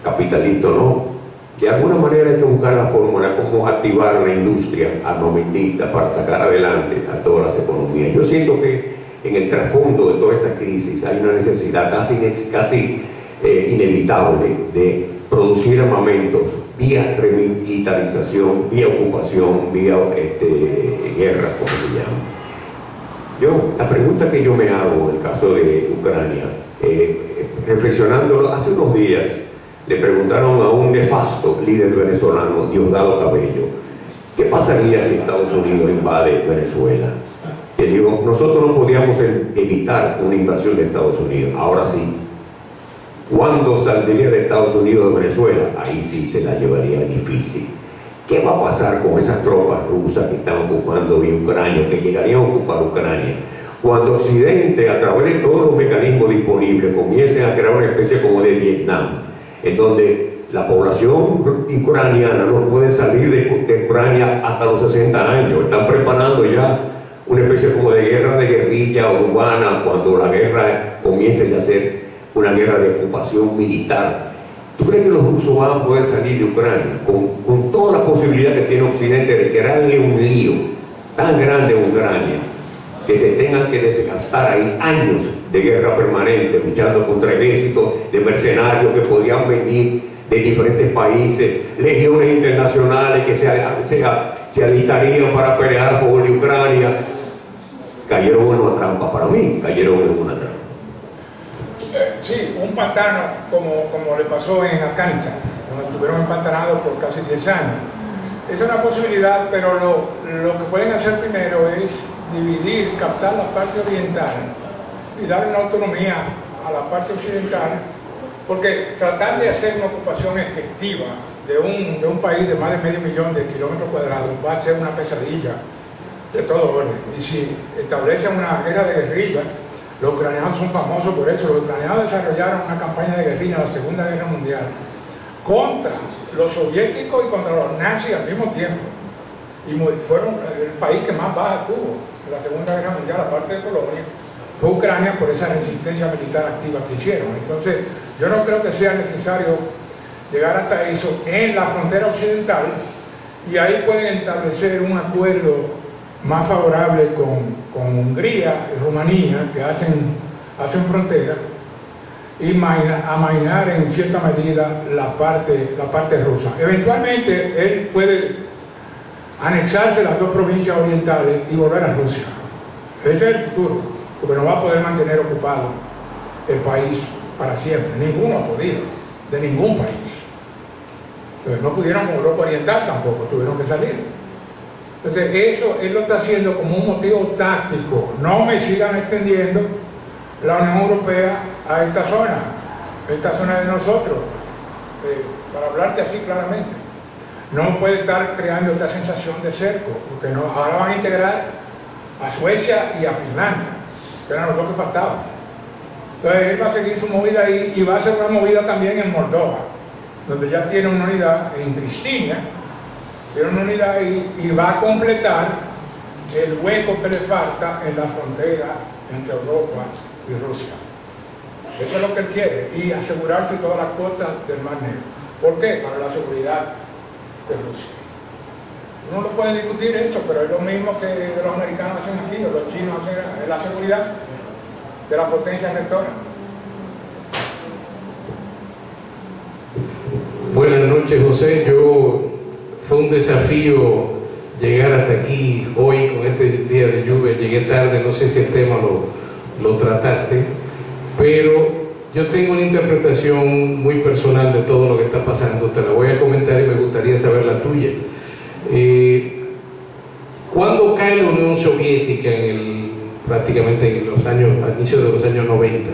capitalista o no, de alguna manera hay que buscar la fórmula como activar la industria armamentista para sacar adelante a todas las economías. Yo siento que en el trasfondo de toda esta crisis hay una necesidad casi inevitable de producir armamentos vía remilitarización, vía ocupación, vía guerra, como se llama. La pregunta que yo me hago en el caso de Ucrania, reflexionándolo, hace unos días le preguntaron a un nefasto líder venezolano, Diosdado Cabello, ¿qué pasaría si Estados Unidos invade Venezuela? Y él dijo, nosotros no podíamos evitar una invasión de Estados Unidos, ahora sí. ¿Cuándo saldría de Estados Unidos de Venezuela? Ahí sí se la llevaría difícil. ¿Qué va a pasar con esas tropas rusas que están ocupando Ucrania, que llegarían a ocupar Ucrania? Cuando Occidente, a través de todos los mecanismos disponibles, comiencen a crear una especie como de Vietnam, en donde la población ucraniana no puede salir de Ucrania hasta los 60 años, están preparando ya una especie como de guerra de guerrilla urbana, cuando la guerra comience a ser una guerra de ocupación militar. ¿Tú crees que los rusos van a poder salir de Ucrania con toda la posibilidad que tiene Occidente de crearle un lío tan grande a Ucrania que se tengan que desgastar ahí años de guerra permanente, luchando contra ejércitos de mercenarios que podrían venir de diferentes países, legiones internacionales que se alistarían para pelear por Ucrania? Cayeron en una trampa, para mí, cayeron en una trampa. Sí, un pantano como le pasó en Afganistán, donde estuvieron empantanados por casi 10 años. Es una posibilidad, pero lo que pueden hacer primero es dividir, captar la parte oriental y darle una autonomía a la parte occidental Porque tratar de hacer una ocupación efectiva de un país de más de medio millón de kilómetros cuadrados va a ser una pesadilla de todo orden. Y si establecen una guerra de guerrilla, los ucranianos son famosos por eso. Los ucranianos desarrollaron una campaña de guerrilla en la Segunda Guerra Mundial contra los soviéticos y contra los nazis al mismo tiempo. Y fueron el país que más baja tuvo en la Segunda Guerra Mundial, aparte de Polonia, fue Ucrania por esa resistencia militar activa que hicieron. Entonces, yo no creo que sea necesario llegar hasta eso en la frontera occidental, y ahí pueden establecer un acuerdo más favorable con Hungría y Rumanía, que hacen frontera, y amainar en cierta medida la parte rusa. Eventualmente él puede anexarse las dos provincias orientales y volver a Rusia. Ese es el futuro, porque no va a poder mantener ocupado el país para siempre. Ninguno ha podido, de ningún país. Pero no pudieron con Europa Oriental tampoco, tuvieron que salir. Entonces eso él lo está haciendo como un motivo táctico. No me sigan extendiendo la Unión Europea a esta zona de nosotros, para hablarte así claramente. No puede estar creando esta sensación de cerco, porque no, ahora van a integrar a Suecia y a Finlandia, que eran los dos que faltaban. Entonces él va a seguir su movida ahí, y va a hacer una movida también en Moldova, donde ya tiene una unidad, en Tristinia, tiene una unidad ahí, y va a completar el hueco que le falta en la frontera entre Europa y Rusia. Eso es lo que él quiere, y asegurarse todas las costas del Mar Negro. ¿Por qué? Para la seguridad de Rusia. Uno no puede discutir eso, pero es lo mismo que los americanos hacen aquí, o los chinos hacen, es la seguridad de la potencia rectora. Buenas noches, José. Fue un desafío llegar hasta aquí hoy con este día de lluvia. Llegué tarde, no sé si el tema lo trataste, pero yo tengo una interpretación muy personal de todo lo que está pasando. Te la voy a comentar y me gustaría saber la tuya. Cuando cae la Unión Soviética prácticamente al inicio de los años 90,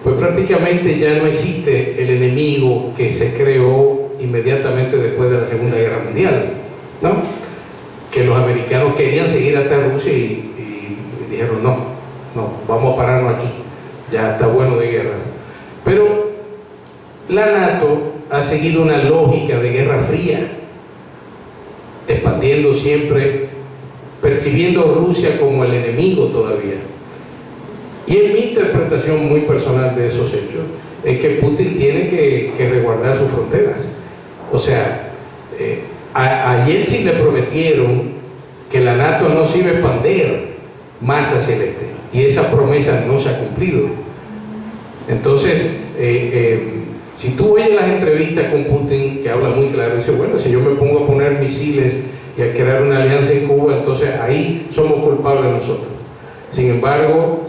pues prácticamente ya no existe el enemigo que se creó inmediatamente después de la Segunda Guerra Mundial, ¿no? Que los americanos querían seguir hasta Rusia y dijeron no, vamos a pararnos aquí, ya está bueno de guerra. Pero la NATO ha seguido una lógica de guerra fría, expandiendo siempre, percibiendo a Rusia como el enemigo todavía. Y en mi interpretación muy personal de esos hechos es que Putin tiene que resguardar sus fronteras. O sea, a Yeltsin le prometieron que la NATO no se iba a expandir más hacia el este, y esa promesa no se ha cumplido. Entonces, si tú oyes las entrevistas con Putin, que habla muy claro, dice, bueno, si yo me pongo a poner misiles y a crear una alianza en Cuba, entonces ahí somos culpables nosotros. Sin embargo,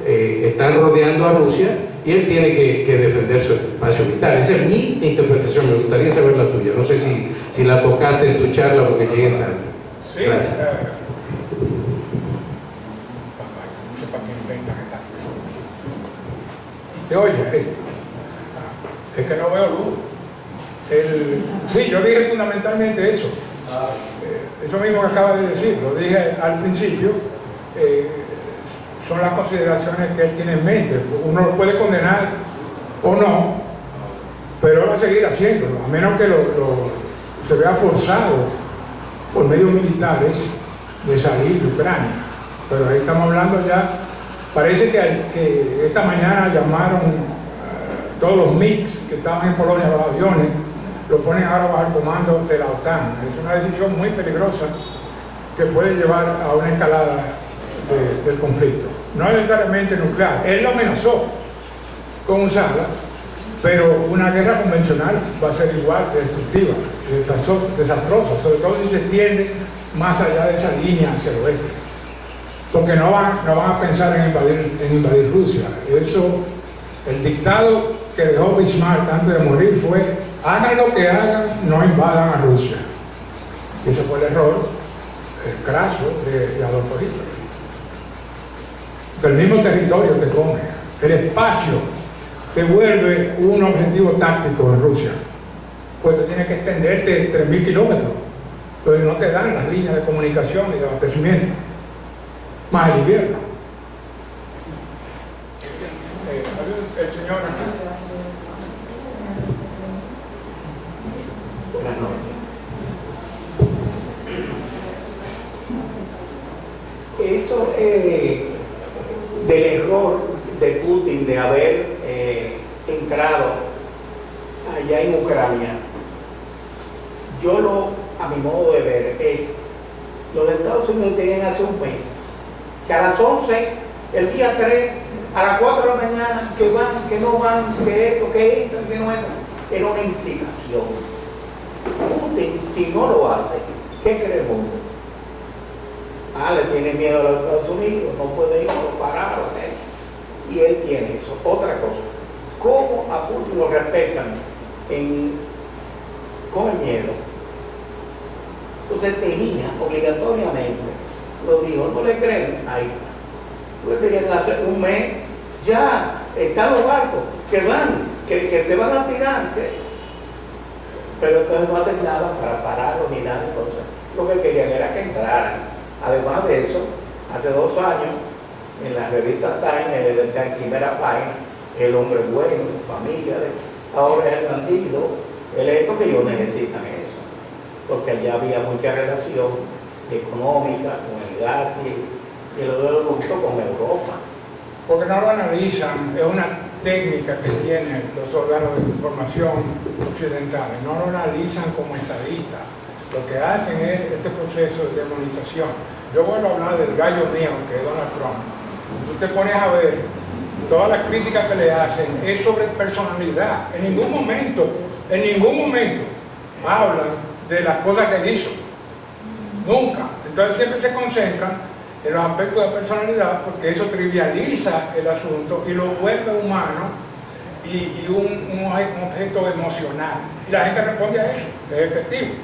están rodeando a Rusia y él tiene que defender su espacio vital. Esa es mi interpretación, me gustaría saber la tuya. No sé si la tocaste en tu charla porque llegué tarde. Sí, gracias. No sé para qué inventan estas cosas. Oye, es que no veo luz. Sí, yo dije fundamentalmente eso. Eso mismo que acaba de decir, lo dije al principio. Son las consideraciones que él tiene en mente. Uno lo puede condenar o no, pero él va a seguir haciéndolo, a menos que se vea forzado por medios militares de salir de Ucrania. Pero ahí estamos hablando ya, parece que esta mañana llamaron todos los MiGs que estaban en Polonia, los aviones, lo ponen ahora bajo el comando de la OTAN. Es una decisión muy peligrosa que puede llevar a una escalada del conflicto. No necesariamente nuclear. Él lo amenazó con usarla, pero una guerra convencional va a ser igual de destructiva, desastrosa, sobre todo si se extiende más allá de esa línea hacia el oeste. Porque no van a pensar en invadir Rusia. Eso, el dictado que dejó Bismarck antes de morir fue: hagan lo que hagan, no invadan a Rusia. Y ese fue el error craso de Adolfo Hitler. El mismo territorio te come, el espacio se vuelve un objetivo táctico en Rusia, pues tú tienes que extenderte 3.000 kilómetros, pues no te dan las líneas de comunicación y de abastecimiento, más el invierno. El señor aquí. Buenas noches. Eso del error de Putin de haber entrado allá en Ucrania, a mi modo de ver, es los Estados Unidos tenían hace un mes que a las 11, el día 3, a las 4 de la mañana, que van, que no van, que esto, que entran, que no entran, era una incitación. Putin, si no lo hace, ¿qué cree el mundo? Le tiene miedo a los Estados Unidos, no puede ir a parar, y él tiene eso. Otra cosa, ¿cómo a Putin lo respetan con el miedo? Entonces tenía obligatoriamente, lo dijo, no le creen, ahí está. Pues tenían que hacer un mes, ya están los barcos que van, que se van a tirar, pero entonces no hacen nada para pararlo ni nada. Entonces lo que querían era que entraran. Además de eso, hace 2 años, en la revista Time, en primera página, el hombre bueno, familia, ahora es el bandido, el esto que ellos necesitan eso, porque allá había mucha relación económica con el gas y lo de los rusos con Europa. Porque no lo analizan, es una técnica que tienen los órganos de información occidentales, no lo analizan como estadistas. Lo que hacen es este proceso de demonización. Yo vuelvo a hablar del gallo mío, que es Donald Trump. Si tú te pones a ver, todas las críticas que le hacen es sobre personalidad. En ningún momento hablan de las cosas que él hizo. Nunca. Entonces siempre se concentran en los aspectos de personalidad, porque eso trivializa el asunto y lo vuelve humano y un objeto emocional. Y la gente responde a eso, es efectivo.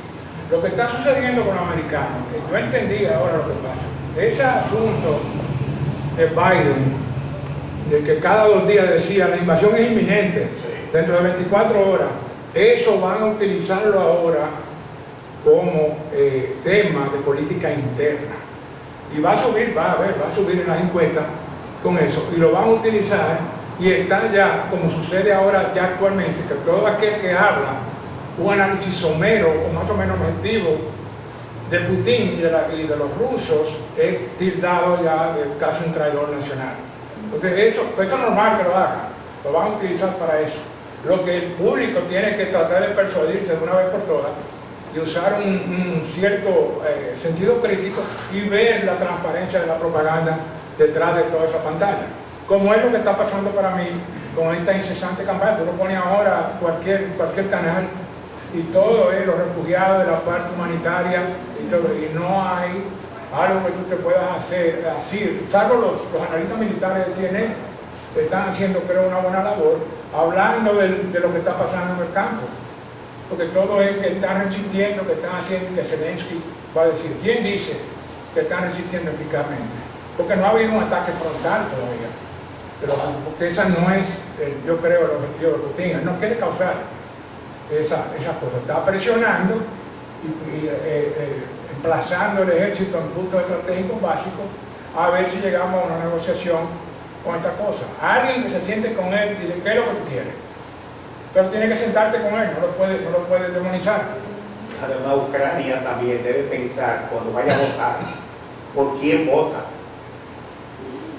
Lo que está sucediendo con los americanos, yo entendí ahora lo que pasa. Ese asunto de Biden, de que cada 2 días decía la invasión es inminente, dentro de 24 horas, eso van a utilizarlo ahora como tema de política interna. Y va a subir en las encuestas con eso, y lo van a utilizar, y está ya, como sucede ahora ya actualmente, que todo aquel que habla un análisis somero o más o menos objetivo de Putin y de los rusos es tildado ya de casi un traidor nacional. Entonces eso es normal que lo hagan, lo van a utilizar para eso. Lo que el público tiene que tratar de persuadirse de una vez por todas y usar un cierto sentido crítico y ver la transparencia de la propaganda detrás de toda esa pantalla. Como es lo que está pasando para mí con esta incesante campaña. Tú lo pones ahora cualquier canal y todo es los refugiados de la parte humanitaria y todo, y no hay algo que tú te puedas hacer así, salvo los analistas militares de CNN que están haciendo, creo, una buena labor hablando de lo que está pasando en el campo, porque todo es que están resistiendo, que están haciendo, que Zelensky va a decir, ¿quién dice que están resistiendo eficazmente? Porque no ha habido un ataque frontal todavía, pero porque esa no es, yo creo, el objetivo de Putin. Él no quiere causar esa cosa, está presionando y emplazando el ejército en puntos estratégicos básicos a ver si llegamos a una negociación con esta cosa. Alguien que se siente con él dice, ¿qué es lo que tú quieres? Pero tiene que sentarte con él, no lo puede demonizar. Además, Ucrania también debe pensar cuando vaya a votar por quién vota,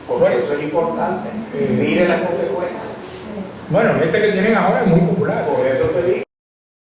porque bueno, eso es importante. Mire las consecuencias. Bueno, este que tienen ahora es muy popular. Por eso te digo.